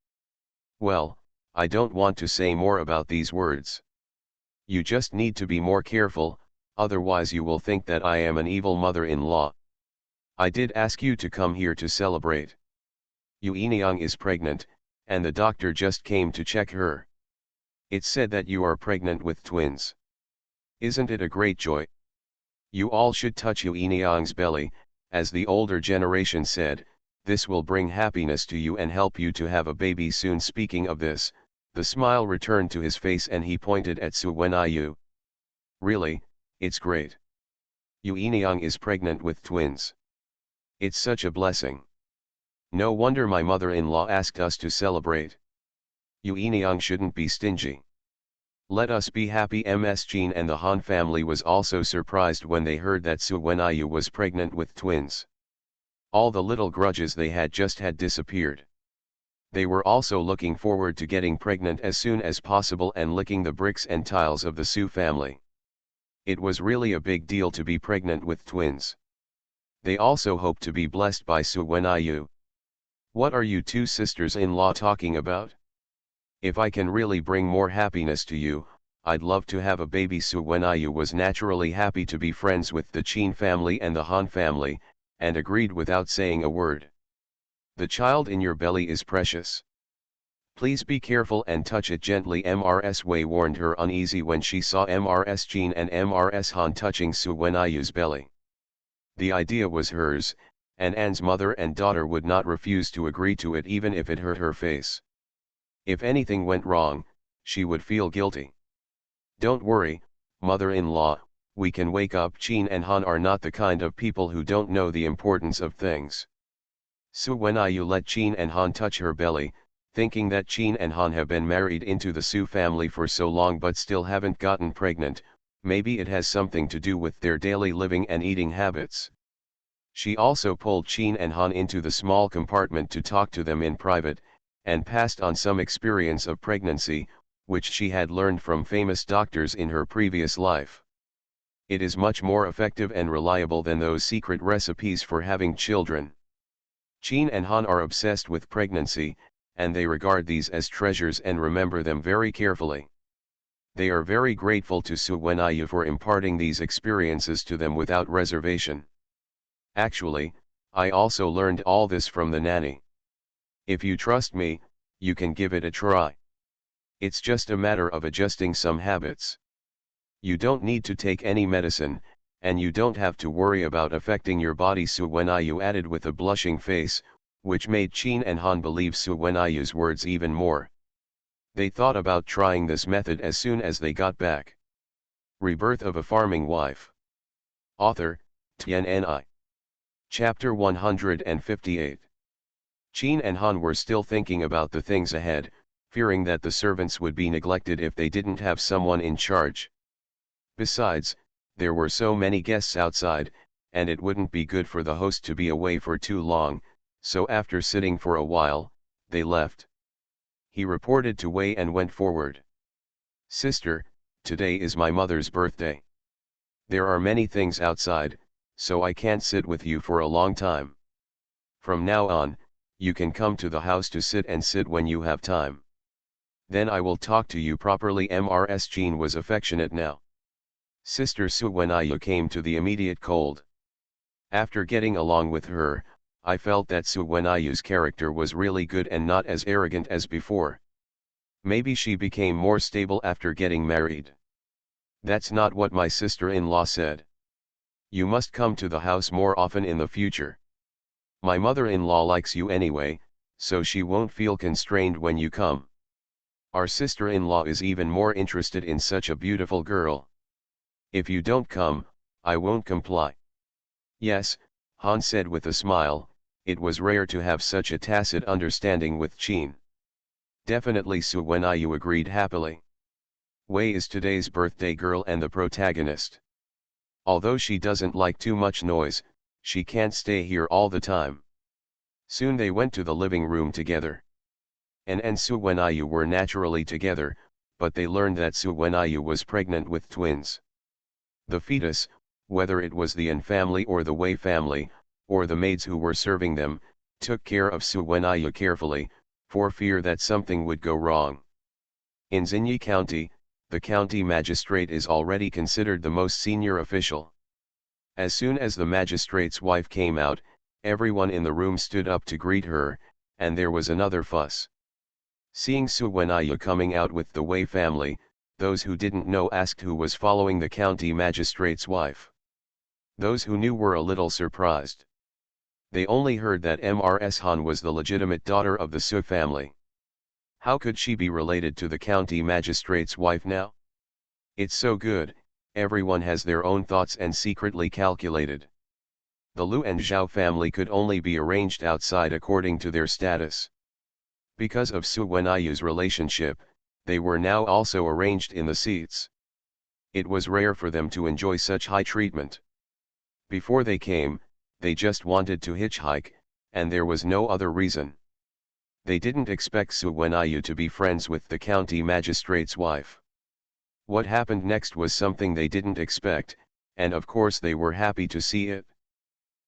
Speaker 1: Well, I don't want to say more about these words. You just need to be more careful, otherwise you will think that I am an evil mother-in-law. I did ask you to come here to celebrate. Yuiniang is pregnant, and the doctor just came to check her. It said that you are pregnant with twins. Isn't it a great joy? You all should touch Yuiniang's belly, as the older generation said, this will bring happiness to you and help you to have a baby soon. Speaking of this, the smile returned to his face and he pointed at Su Wenyu. Really, it's great. Yuiniang is pregnant with twins. It's such a blessing. No wonder my mother-in-law asked us to celebrate. Yuiniang shouldn't be stingy. Let us be happy. Ms. Jean and the Han family was also surprised when they heard that Su Wenyu was pregnant with twins. All the little grudges they had just had disappeared. They were also looking forward to getting pregnant as soon as possible and licking the bricks and tiles of the Su family. It was really a big deal to be pregnant with twins. They also hoped to be blessed by Su Wenyu. What are you two sisters-in-law talking about? If I can really bring more happiness to you, I'd love to have a baby. Su Wenyu was naturally happy to be friends with the Qin family and the Han family, and agreed without saying a word. The child in your belly is precious. Please be careful and touch it gently. Mrs. Wei warned her, uneasy when she saw Mrs. Jean and Mrs. Han touching Su Wenyu's belly. The idea was hers, and Anne's mother and daughter would not refuse to agree to it even if it hurt her face. If anything went wrong, she would feel guilty. Don't worry, mother-in-law, we can wake up. Qin and Han are not the kind of people who don't know the importance of things. Su Wenyu let Qin and Han touch her belly, thinking that Qin and Han have been married into the Su family for so long but still haven't gotten pregnant. Maybe it has something to do with their daily living and eating habits. She also pulled Qin and Han into the small compartment to talk to them in private, and passed on some experience of pregnancy, which she had learned from famous doctors in her previous life. It is much more effective and reliable than those secret recipes for having children. Qin and Han are obsessed with pregnancy, and they regard these as treasures and remember them very carefully. They are very grateful to Su Wenyu for imparting these experiences to them without reservation. Actually, I also learned all this from the nanny. If you trust me, you can give it a try. It's just a matter of adjusting some habits. You don't need to take any medicine, and you don't have to worry about affecting your body. Su Wenyu added with a blushing face, which made Qin and Han believe Su Wenyu's words even more. They thought about trying this method as soon as they got back. Rebirth of a Farming Wife. Author, Tian. Chapter 158. Qin and Han were still thinking about the things ahead, fearing that the servants would be neglected if they didn't have someone in charge. Besides, there were so many guests outside, and it wouldn't be good for the host to be away for too long, so after sitting for a while, they left. He reported to Wei and went forward. Sister, today is my mother's birthday. There are many things outside, so I can't sit with you for a long time. From now on, you can come to the house to sit when you have time. Then I will talk to you properly. Ms. Jean was affectionate now. Sister Su Wenyu came to the immediate cold. After getting along with her, I felt that Su Wenyu's character was really good and not as arrogant as before. Maybe she became more stable after getting married. That's not what my sister-in-law said. You must come to the house more often in the future. My mother-in-law likes you anyway, so she won't feel constrained when you come. Our sister-in-law is even more interested in such a beautiful girl. If you don't come, I won't comply. Yes, Han said with a smile. It was rare to have such a tacit understanding with Qin. Definitely. Su Wenyu agreed happily. Wei is today's birthday girl and the protagonist. Although she doesn't like too much noise, she can't stay here all the time. Soon they went to the living room together. Anne and Su Wenyu were naturally together, but they learned that Su Wenyu was pregnant with twins. The fetus, whether it was the An family or the Wei family, or the maids who were serving them, took care of Su Wenyu carefully, for fear that something would go wrong. In Xinyi County, the county magistrate is already considered the most senior official. As soon as the magistrate's wife came out, everyone in the room stood up to greet her, and there was another fuss. Seeing Su Wenyu coming out with the Wei family, those who didn't know asked who was following the county magistrate's wife. Those who knew were a little surprised. They only heard that Mrs. Han was the legitimate daughter of the Su family. How could she be related to the county magistrate's wife now? It's so good, everyone has their own thoughts and secretly calculated. The Lu and Zhao family could only be arranged outside according to their status. Because of Su Wenyu's relationship, they were now also arranged in the seats. It was rare for them to enjoy such high treatment. Before they came, they just wanted to hitchhike, and there was no other reason. They didn't expect Su Wenyu to be friends with the county magistrate's wife. What happened next was something they didn't expect, and of course they were happy to see it.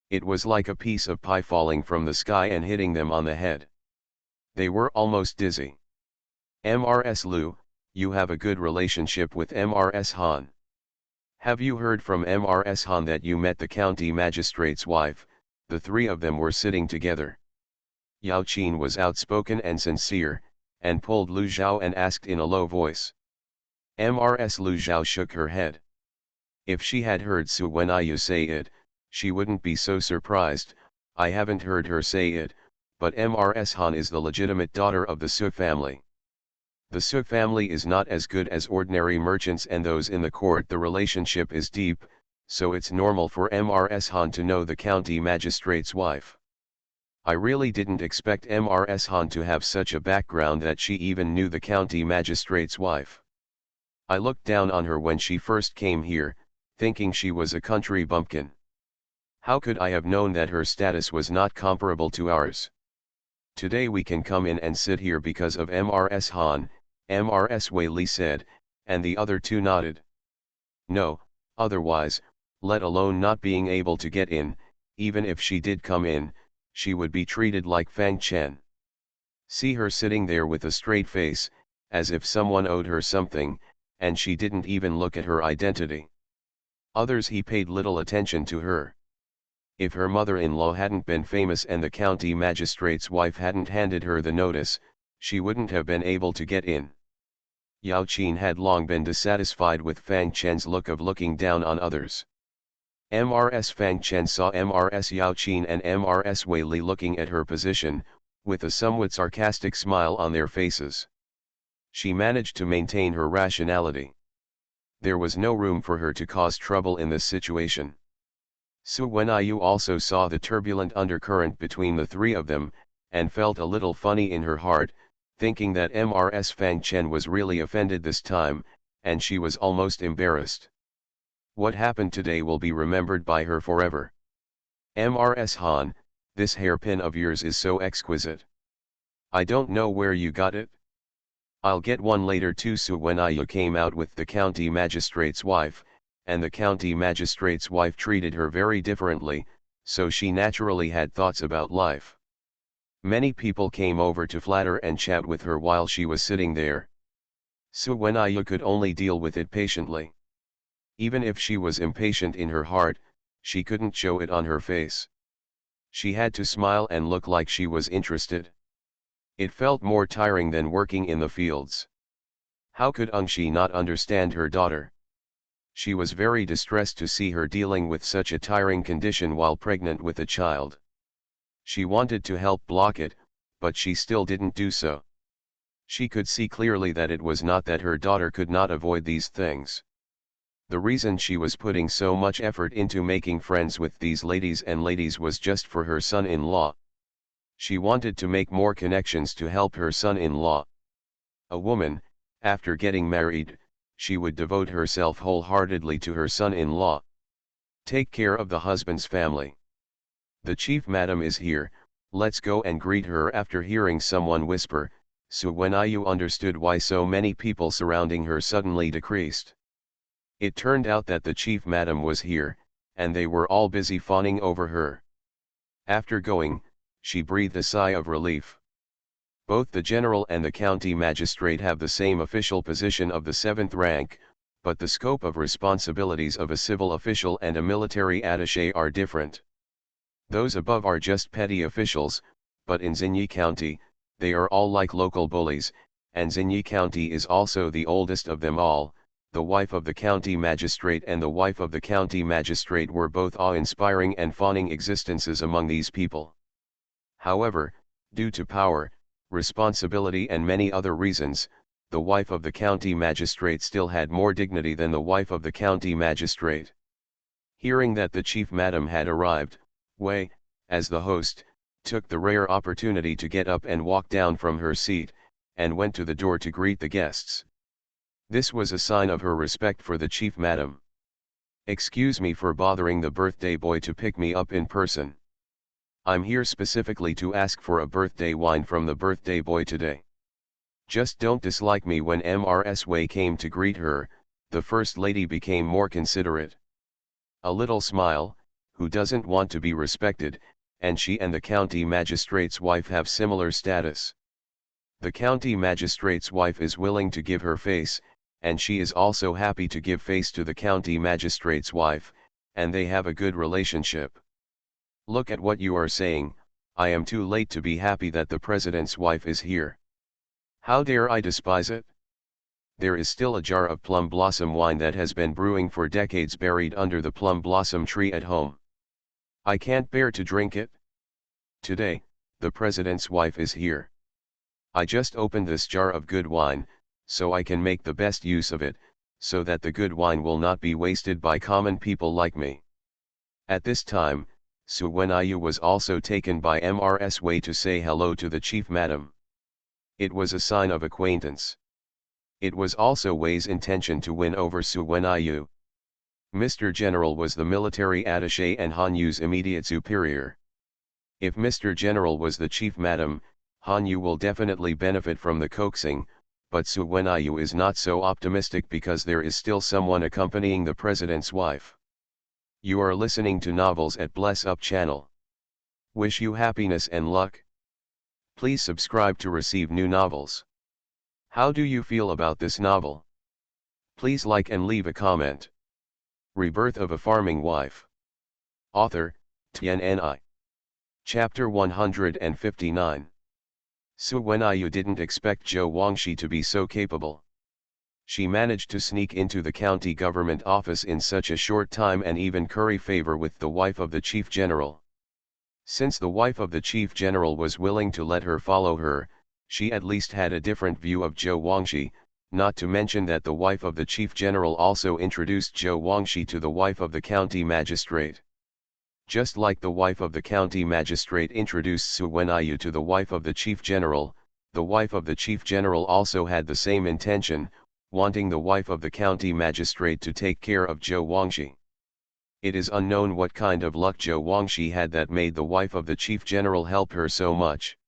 Speaker 1: It was like a piece of pie falling from the sky and hitting them on the head. They were almost dizzy. Mrs. Lu, you have a good relationship with Mrs. Han. Have you heard from Mrs. Han that you met the county magistrate's wife? The three of them were sitting together. Yao Qin was outspoken and sincere, and pulled Lu Zhao and asked in a low voice. Mrs. Lu Zhao shook her head. If she had heard Su Wenyu say it, she wouldn't be so surprised. I haven't heard her say it, but Mrs. Han is the legitimate daughter of the Su family. The Su family is not as good as ordinary merchants and those in the court. The relationship is deep, so it's normal for Mrs. Han to know the county magistrate's wife. I really didn't expect Mrs. Han to have such a background that she even knew the county magistrate's wife. I looked down on her when she first came here, thinking she was a country bumpkin. How could I have known that her status was not comparable to ours? Today we can come in and sit here because of Mrs. Han, Mrs. Wei Li said, and the other two nodded. No, otherwise, let alone not being able to get in, even if she did come in, she would be treated like Fang Chen. See her sitting there with a straight face, as if someone owed her something, and she didn't even look at her identity. Others he paid little attention to her. If her mother-in-law hadn't been famous and the county magistrate's wife hadn't handed her the notice, she wouldn't have been able to get in. Yao Qin had long been dissatisfied with Fang Chen's look of looking down on others. Mrs. Fang Chen saw Mrs. Yao Qin and Mrs. Wei Li looking at her position, with a somewhat sarcastic smile on their faces. She managed to maintain her rationality. There was no room for her to cause trouble in this situation. Su Wenyu also saw the turbulent undercurrent between the three of them, and felt a little funny in her heart, thinking that Mrs. Fang Chen was really offended this time, and she was almost embarrassed. What happened today will be remembered by her forever. Mrs. Han, this hairpin of yours is so exquisite. I don't know where you got it. I'll get one later too. Su Wenyu came out with the county magistrate's wife, and the county magistrate's wife treated her very differently, so she naturally had thoughts about life. Many people came over to flatter and chat with her while she was sitting there. Su Wenyu could only deal with it patiently. Even if she was impatient in her heart, she couldn't show it on her face. She had to smile and look like she was interested. It felt more tiring than working in the fields. How could Shi not understand her daughter? She was very distressed to see her dealing with such a tiring condition while pregnant with a child. She wanted to help block it, but she still didn't do so. She could see clearly that it was not that her daughter could not avoid these things. The reason she was putting so much effort into making friends with these ladies was just for her son-in-law. She wanted to make more connections to help her son-in-law. A woman, after getting married, she would devote herself wholeheartedly to her son-in-law. Take care of the husband's family. The chief madam is here, let's go and greet her. After hearing someone whisper, Su Wenyu understood why so many people surrounding her suddenly decreased. It turned out that the chief madam was here, and they were all busy fawning over her. After going, she breathed a sigh of relief. Both the general and the county magistrate have the same official position of the 7th rank, but the scope of responsibilities of a civil official and a military attaché are different. Those above are just petty officials, but in Xinyi County, they are all like local bullies, and Xinyi County is also the oldest of them all. The wife of the county magistrate and the wife of the county magistrate were both awe-inspiring and fawning existences among these people. However, due to power, responsibility and many other reasons, the wife of the county magistrate still had more dignity than the wife of the county magistrate. Hearing that the chief madam had arrived, Wei, as the host, took the rare opportunity to get up and walk down from her seat, and went to the door to greet the guests. This was a sign of her respect for the chief madam. "Excuse me for bothering the birthday boy to pick me up in person. I'm here specifically to ask for a birthday wine from the birthday boy today. Just don't dislike me." When Mrs. Wei came to greet her, the first lady became more considerate. A little smile, who doesn't want to be respected, and she and the county magistrate's wife have similar status. The county magistrate's wife is willing to give her face, and she is also happy to give face to the county magistrate's wife, and they have a good relationship. "Look at what you are saying, I am too late to be happy that the president's wife is here. How dare I despise it? There is still a jar of plum blossom wine that has been brewing for decades buried under the plum blossom tree at home. I can't bear to drink it. Today, the president's wife is here. I just opened this jar of good wine, so I can make the best use of it, so that the good wine will not be wasted by common people like me." At this time, Su Wenyu was also taken by Mrs. Wei to say hello to the chief madam. It was a sign of acquaintance. It was also Wei's intention to win over Su Wenyu. Mr. General was the military attaché and Han Yu's immediate superior. If Mr. General was the chief madam, Han Yu will definitely benefit from the coaxing, but Su Wenyu is not so optimistic because there is still someone accompanying the president's wife. You are listening to Novels at Bless Up channel. Wish you happiness and luck. Please subscribe to receive new novels. How do you feel about this novel? Please like and leave a comment. Rebirth of a Farming Wife. Author, TNNI. Chapter 159. Su Wenyu didn't expect Zhou Wangxi to be so capable. She managed to sneak into the county government office in such a short time and even curry favor with the wife of the chief general. Since the wife of the chief general was willing to let her follow her, she at least had a different view of Zhou Wangxi, not to mention that the wife of the chief general also introduced Zhou Wangxi to the wife of the county magistrate. Just like the wife of the county magistrate introduced Su Wenyu to the wife of the chief general, the wife of the chief general also had the same intention, wanting the wife of the county magistrate to take care of Zhou Wangxi. It is unknown what kind of luck Zhou Wangxi had that made the wife of the chief general help her so much.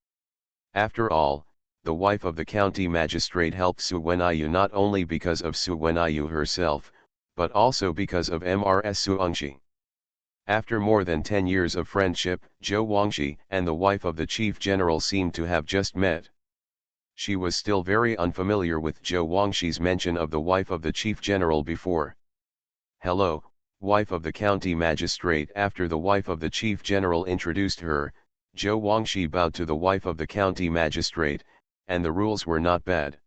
Speaker 1: After all, the wife of the county magistrate helped Su Wenyu not only because of Su Wenyu herself, but also because of Mrs. Su Wangxi. After more than 10 years of friendship, Zhou Wangxi and the wife of the chief general seemed to have just met. She was still very unfamiliar with Zhou Wangxi's mention of the wife of the chief general before. "Hello, wife of the county magistrate." After the wife of the chief general introduced her, Zhou Wangxi bowed to the wife of the county magistrate, and the rules were not bad.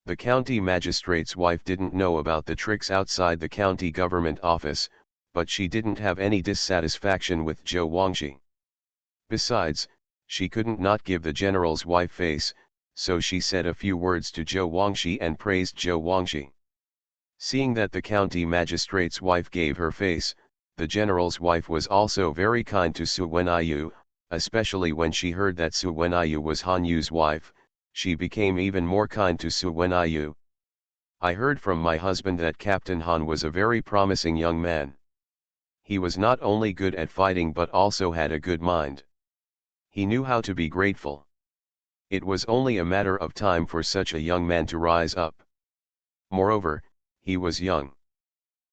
Speaker 1: The county magistrate's wife didn't know about the tricks outside the county government office, but she didn't have any dissatisfaction with Zhou Wangxi. Besides, she couldn't not give the general's wife face, so she said a few words to Zhou Wangxi and praised Zhou Wangxi. Seeing that the county magistrate's wife gave her face, the general's wife was also very kind to Su Wenyu, especially when she heard that Su Wenyu was Han Yu's wife. She became even more kind to Su Wenyu. "I heard from my husband that Captain Han was a very promising young man. He was not only good at fighting but also had a good mind. He knew how to be grateful. It was only a matter of time for such a young man to rise up. Moreover, he was young.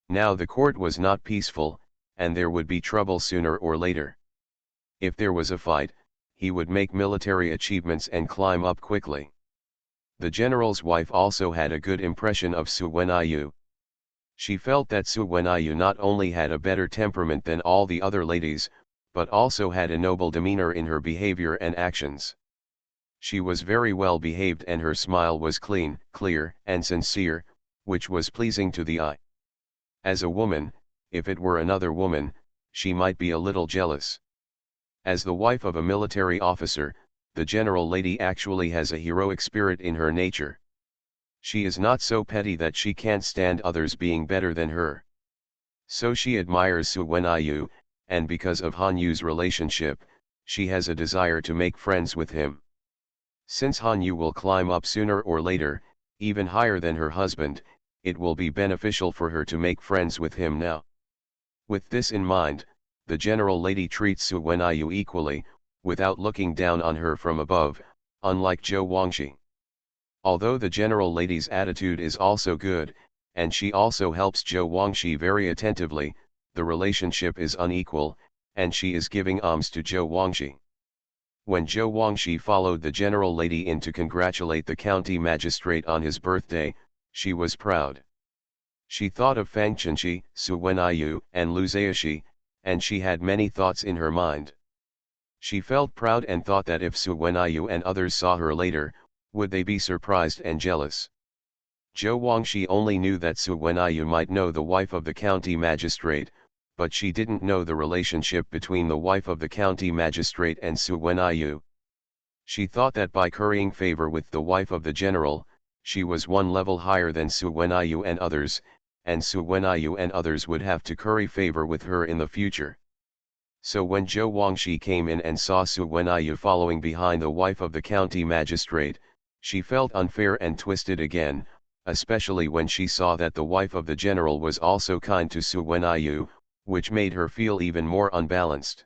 Speaker 1: Now the court was not peaceful, and there would be trouble sooner or later. If there was a fight, he would make military achievements and climb up quickly. The general's wife also had a good impression of Su Wenyu. She felt that Su Wenyu not only had a better temperament than all the other ladies, but also had a noble demeanor in her behavior and actions. She was very well behaved and her smile was clean, clear, and sincere, which was pleasing to the eye. As a woman, if it were another woman, she might be a little jealous. As the wife of a military officer, the general lady actually has a heroic spirit in her nature. She is not so petty that she can't stand others being better than her. So she admires Su Wenyu, and because of Hanyu's relationship, she has a desire to make friends with him. Since Hanyu will climb up sooner or later, even higher than her husband, it will be beneficial for her to make friends with him now. With this in mind, the general lady treats Su Wenyu equally, without looking down on her from above, unlike Zhou Wangxi. Although the general lady's attitude is also good, and she also helps Zhou Wangxi very attentively, the relationship is unequal, and she is giving alms to Zhou Wangxi. When Zhou Wangxi followed the general lady in to congratulate the county magistrate on his birthday, she was proud. She thought of Fang Chenxi, Su Wenyu, and Lu Zhaoxi, and she had many thoughts in her mind. She felt proud and thought that if Su Wenyu and others saw her later, would they be surprised and jealous. Zhou Wangxi only knew that Su Wenyu might know the wife of the county magistrate, but she didn't know the relationship between the wife of the county magistrate and Su Wenyu. She thought that by currying favor with the wife of the general, she was one level higher than Su Wenyu and others, and Su Wenyu and others would have to curry favor with her in the future. So when Zhou Wangxi came in and saw Su Wenyu following behind the wife of the county magistrate, she felt unfair and twisted again, especially when she saw that the wife of the general was also kind to Su Wenyu, which made her feel even more unbalanced.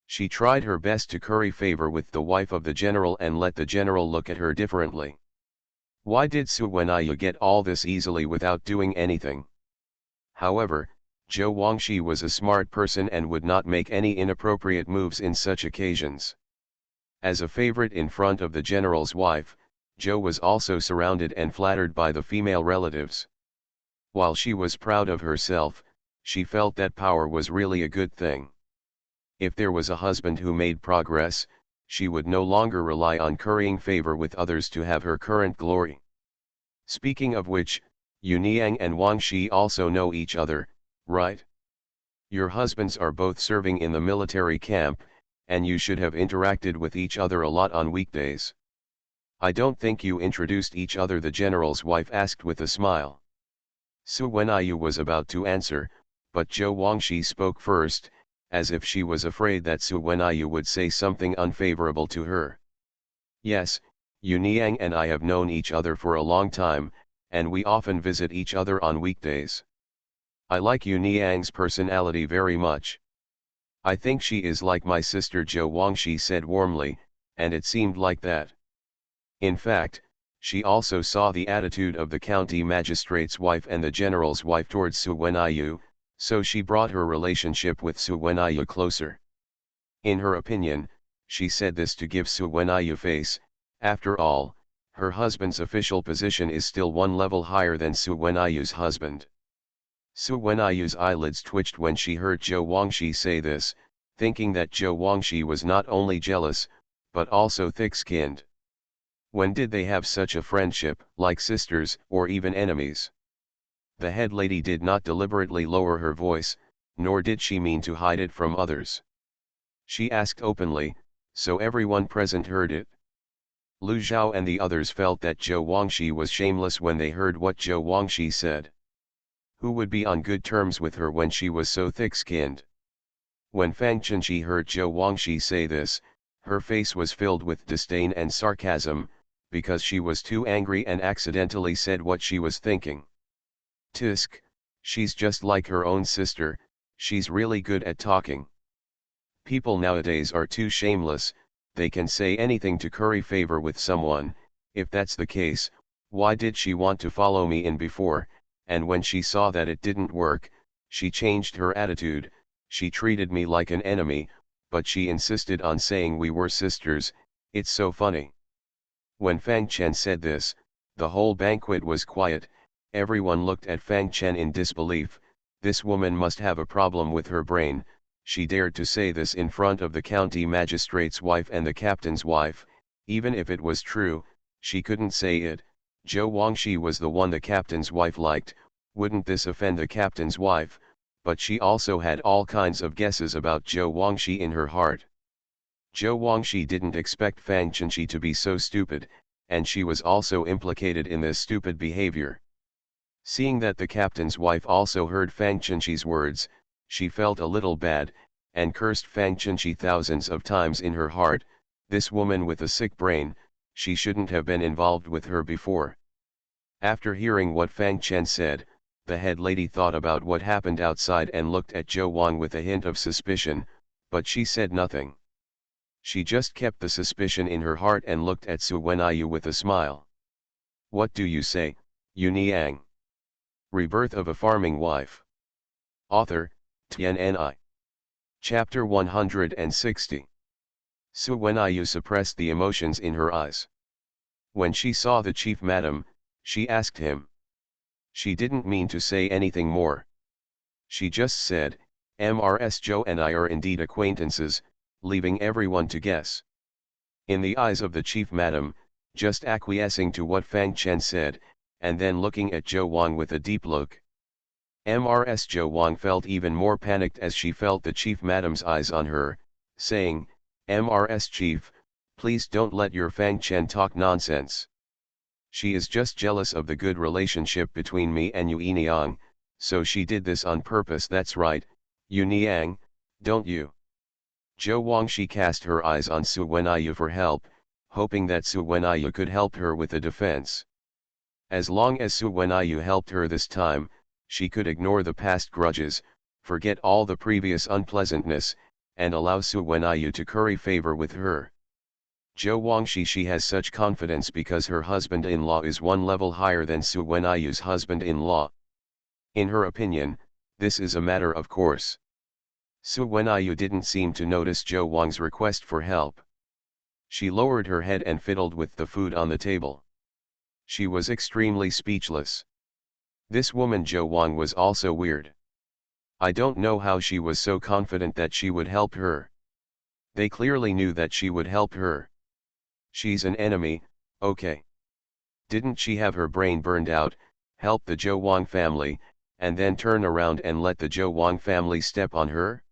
Speaker 1: She tried her best to curry favor with the wife of the general and let the general look at her differently. Why did Su Wenyu get all this easily without doing anything? However, Zhou Wangxi was a smart person and would not make any inappropriate moves in such occasions. As a favorite in front of the general's wife, Zhou was also surrounded and flattered by the female relatives. While she was proud of herself, she felt that power was really a good thing. If there was a husband who made progress, she would no longer rely on currying favor with others to have her current glory. Speaking of which, Yuniang and Wang Shi also know each other, right? Your husbands are both serving in the military camp, and you should have interacted with each other a lot on weekdays. I don't think you introduced each other, the general's wife asked with a smile. Su Wenyu was about to answer, but Zhou Wangxi spoke first, as if she was afraid that Su Wenyu would say something unfavorable to her. Yes, Yuniang and I have known each other for a long time, and we often visit each other on weekdays. I like Yuniang's personality very much. I think she is like my sister, Zhou Wangxi said warmly, and it seemed like that. In fact, she also saw the attitude of the county magistrate's wife and the general's wife towards Su Wenyu, so she brought her relationship with Su Wenyu closer. In her opinion, she said this to give Su Wenyu face. After all, her husband's official position is still one level higher than Su Wenyu's husband. Su Wenyu's eyelids twitched when she heard Zhou Wangxi say this, thinking that Zhou Wangxi was not only jealous, but also thick-skinned. When did they have such a friendship, like sisters, or even enemies? The head lady did not deliberately lower her voice, nor did she mean to hide it from others. She asked openly, so everyone present heard it. Lu Zhao and the others felt that Zhou Wangxi was shameless when they heard what Zhou Wangxi said. Who would be on good terms with her when she was so thick-skinned? When Fang Chenxi heard Zhou Wangxi say this, her face was filled with disdain and sarcasm, because she was too angry and accidentally said what she was thinking. Tisk, she's just like her own sister, she's really good at talking. People nowadays are too shameless, they can say anything to curry favor with someone. If that's the case, why did she want to follow me in before, and when she saw that it didn't work, she changed her attitude, she treated me like an enemy, but she insisted on saying we were sisters. It's so funny. When Fang Chen said this, the whole banquet was quiet. Everyone looked at Fang Chen in disbelief. This woman must have a problem with her brain. She dared to say this in front of the county magistrate's wife and the captain's wife. Even if it was true, she couldn't say it. Zhou Wangxi was the one the captain's wife liked. Wouldn't this offend the captain's wife? But she also had all kinds of guesses about Zhou Wangxi in her heart. Zhou Wangxi didn't expect Fang Chenxi to be so stupid, and she was also implicated in this stupid behavior. Seeing that the captain's wife also heard Fang Chenxi's words, she felt a little bad, and cursed Fang Chenxi thousands of times in her heart. This woman with a sick brain, she shouldn't have been involved with her before. After hearing what Fang Chen said, the head lady thought about what happened outside and looked at Zhou Wang with a hint of suspicion, but she said nothing. She just kept the suspicion in her heart and looked at Su Wenyu with a smile. What do you say, Yu Niang? Rebirth of a Farming Wife. Author, Tianni. Chapter 160. Su Wenyu suppressed the emotions in her eyes. When she saw the chief madam, she asked him. She didn't mean to say anything more. She just said, Mrs. Zhou and I are indeed acquaintances, leaving everyone to guess. In the eyes of the chief madam, just acquiescing to what Fang Chen said, and then looking at Zhou Wang with a deep look. Mrs. Zhou Wang felt even more panicked as she felt the chief madam's eyes on her, saying, Mrs. Chief, please don't let your Fang Chen talk nonsense. She is just jealous of the good relationship between me and Yu Niang, so she did this on purpose. That's right, Yu Niang, don't you? Zhou Wangxi cast her eyes on Su Wenyu for help, hoping that Su Wenyu could help her with the defense. As long as Su Wenyu helped her this time, she could ignore the past grudges, forget all the previous unpleasantness, and allow Su Wenyu to curry favor with her. Zhou Wangxi, she has such confidence because her husband-in-law is one level higher than Su Wenyu's husband-in-law. In her opinion, this is a matter of course. Su Wenyu didn't seem to notice Zhou Wang's request for help. She lowered her head and fiddled with the food on the table. She was extremely speechless. This woman Zhou Wang was also weird. I don't know how she was so confident that she would help her. They clearly knew that she would help her. She's an enemy, okay. Didn't she have her brain burned out, help the Zhou Wang family, and then turn around and let the Zhou Wang family step on her?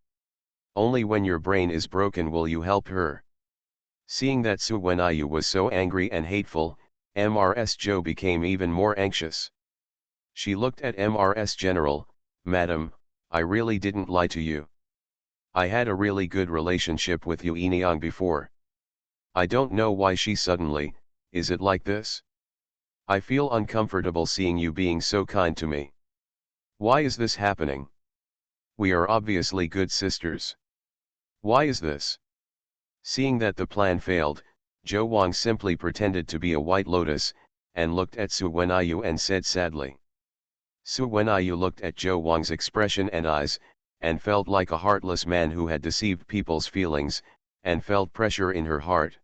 Speaker 1: Only when your brain is broken will you help her. Seeing that Su Wenyu was so angry and hateful, Mrs. Zhou became even more anxious. She looked at Mrs. General, Madam, I really didn't lie to you. I had a really good relationship with Yu Niang before. I don't know why she suddenly, is it like this? I feel uncomfortable seeing you being so kind to me. Why is this happening? We are obviously good sisters. Why is this? Seeing that the plan failed, Zhou Wang simply pretended to be a white lotus, and looked at Su Wenyu and said sadly. Su Wenyu looked at Zhou Wang's expression and eyes, and felt like a heartless man who had deceived people's feelings, and felt pressure in her heart.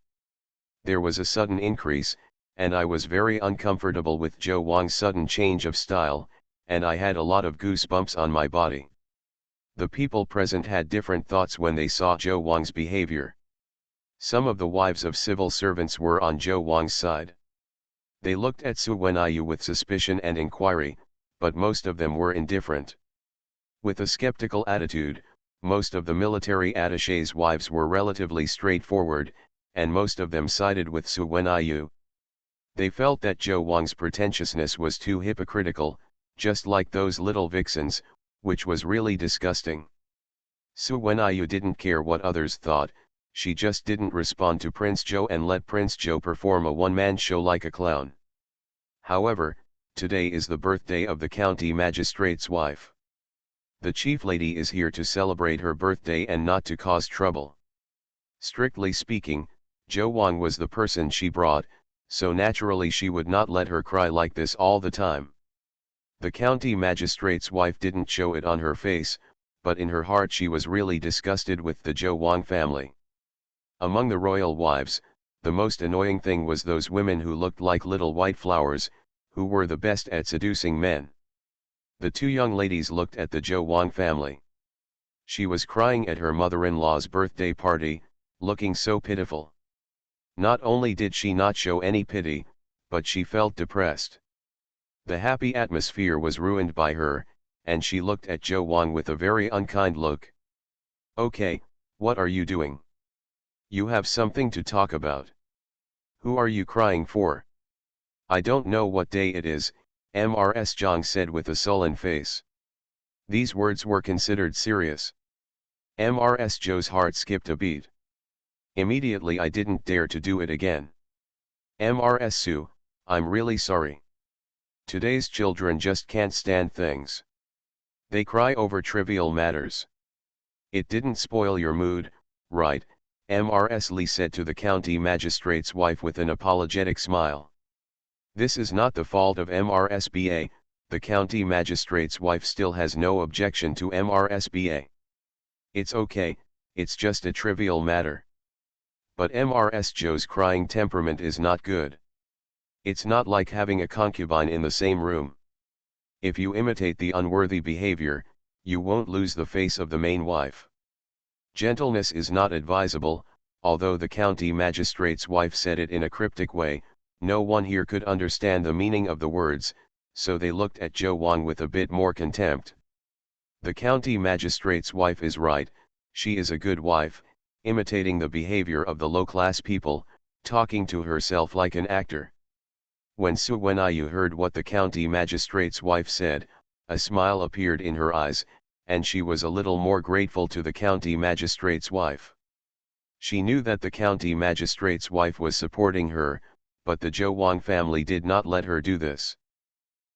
Speaker 1: There was a sudden increase, and I was very uncomfortable with Zhou Wang's sudden change of style, and I had a lot of goosebumps on my body. The people present had different thoughts when they saw Zhou Wang's behavior. Some of the wives of civil servants were on Zhou Wang's side. They looked at Su Wenyu with suspicion and inquiry, but most of them were indifferent. With a skeptical attitude, most of the military attachés' wives were relatively straightforward, and most of them sided with Su Wenyu. They felt that Zhou Wang's pretentiousness was too hypocritical, just like those little vixens, which was really disgusting. Su Wenyu didn't care what others thought, she just didn't respond to Prince Zhou and let Prince Zhou perform a one-man show like a clown. However, today is the birthday of the county magistrate's wife. The chief lady is here to celebrate her birthday and not to cause trouble. Strictly speaking, Zhou Wang was the person she brought, so naturally she would not let her cry like this all the time. The county magistrate's wife didn't show it on her face, but in her heart she was really disgusted with the Zhou Wang family. Among the royal wives, the most annoying thing was those women who looked like little white flowers, who were the best at seducing men. The two young ladies looked at the Zhou Wang family. She was crying at her mother-in-law's birthday party, looking so pitiful. Not only did she not show any pity, but she felt depressed. The happy atmosphere was ruined by her, and she looked at Zhou Wang with a very unkind look. "Okay, what are you doing? You have something to talk about. Who are you crying for?" "I don't know what day it is," Mrs. Zhang said with a sullen face. These words were considered serious. Mrs. Zhou's heart skipped a beat. Immediately I didn't dare to do it again. "Mrs. Su, I'm really sorry. Today's children just can't stand things. They cry over trivial matters. It didn't spoil your mood, right?" Mrs. Li said to the county magistrate's wife with an apologetic smile. This is not the fault of MRSBA, the county magistrate's wife still has no objection to MRSBA. "It's okay, it's just a trivial matter. But Mrs. Zhou's crying temperament is not good. It's not like having a concubine in the same room. If you imitate the unworthy behavior, you won't lose the face of the main wife. Gentleness is not advisable." Although the county magistrate's wife said it in a cryptic way, no one here could understand the meaning of the words, so they looked at Zhou Wang with a bit more contempt. The county magistrate's wife is right, she is a good wife, imitating the behavior of the low-class people, talking to herself like an actor. When Su Wenyu heard what the county magistrate's wife said, a smile appeared in her eyes, and she was a little more grateful to the county magistrate's wife. She knew that the county magistrate's wife was supporting her, but the Zhou Wang family did not let her do this.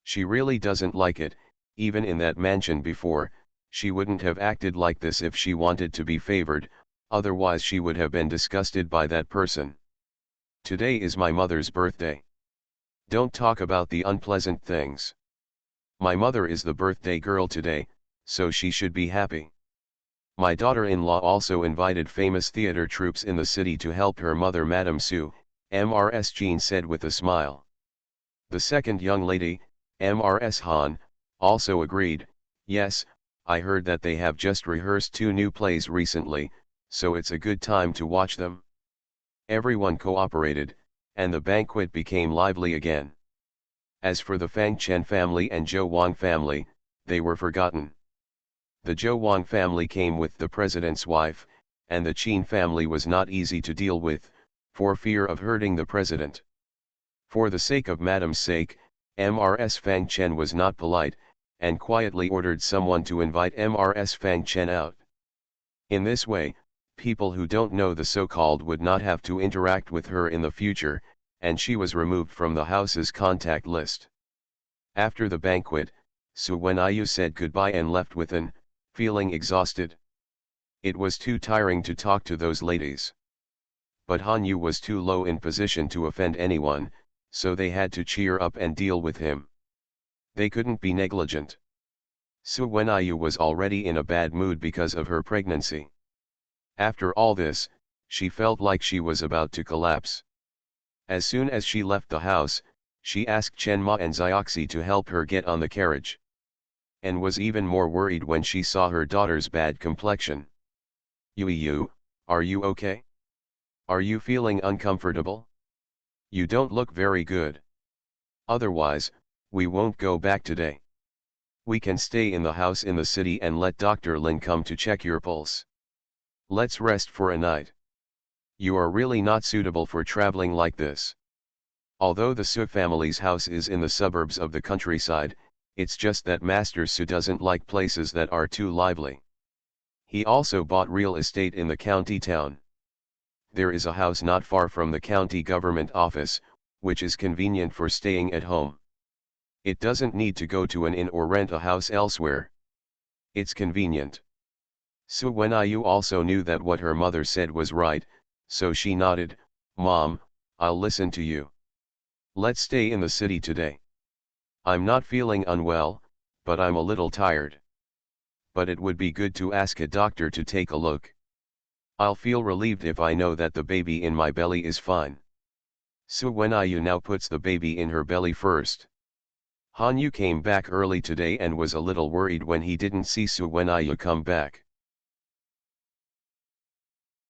Speaker 1: She really doesn't like it. Even in that mansion before, she wouldn't have acted like this if she wanted to be favored, otherwise she would have been disgusted by that person. "Today is my mother's birthday. Don't talk about the unpleasant things. My mother is the birthday girl today, so she should be happy. My daughter-in-law also invited famous theater troupes in the city to help her mother Madame Su," Mrs. Jean said with a smile. The second young lady, Mrs. Han, also agreed, "Yes, I heard that they have just rehearsed 2 new plays recently, so it's a good time to watch them." Everyone cooperated, and the banquet became lively again. As for the Fang Chen family and Zhou Wang family, they were forgotten. The Zhou Wang family came with the president's wife, and the Qin family was not easy to deal with, for fear of hurting the president. For the sake of Madame's sake, Mrs. Fang Chen was not polite, and quietly ordered someone to invite Mrs. Fang Chen out. In this way, people who don't know the so-called would not have to interact with her in the future, and she was removed from the house's contact list. After the banquet, Su Wenyu said goodbye and left with an feeling exhausted. It was too tiring to talk to those ladies. But Han Yu was too low in position to offend anyone, so they had to cheer up and deal with him. They couldn't be negligent. Su Wenyu was already in a bad mood because of her pregnancy. After all this, she felt like she was about to collapse. As soon as she left the house, she asked Chen Ma and Zioxi to help her get on the carriage. And was even more worried when she saw her daughter's bad complexion. "Yu, are you okay? Are you feeling uncomfortable? You don't look very good. Otherwise, we won't go back today. We can stay in the house in the city and let Dr. Lin come to check your pulse. Let's rest for a night. You are really not suitable for traveling like this." Although the Su family's house is in the suburbs of the countryside, it's just that Master Su doesn't like places that are too lively. He also bought real estate in the county town. There is a house not far from the county government office, which is convenient for staying at home. It doesn't need to go to an inn or rent a house elsewhere. It's convenient. Su Wenyu also knew that what her mother said was right, so she nodded, "Mom, I'll listen to you. Let's stay in the city today. I'm not feeling unwell, but I'm a little tired." but it would be good to ask a doctor to take a look. I'll feel relieved if I know that the baby in my belly is fine. Su Wenyu now puts the baby in her belly first. Hanyu came back early today and was a little worried when he didn't see Su Wenyu come back.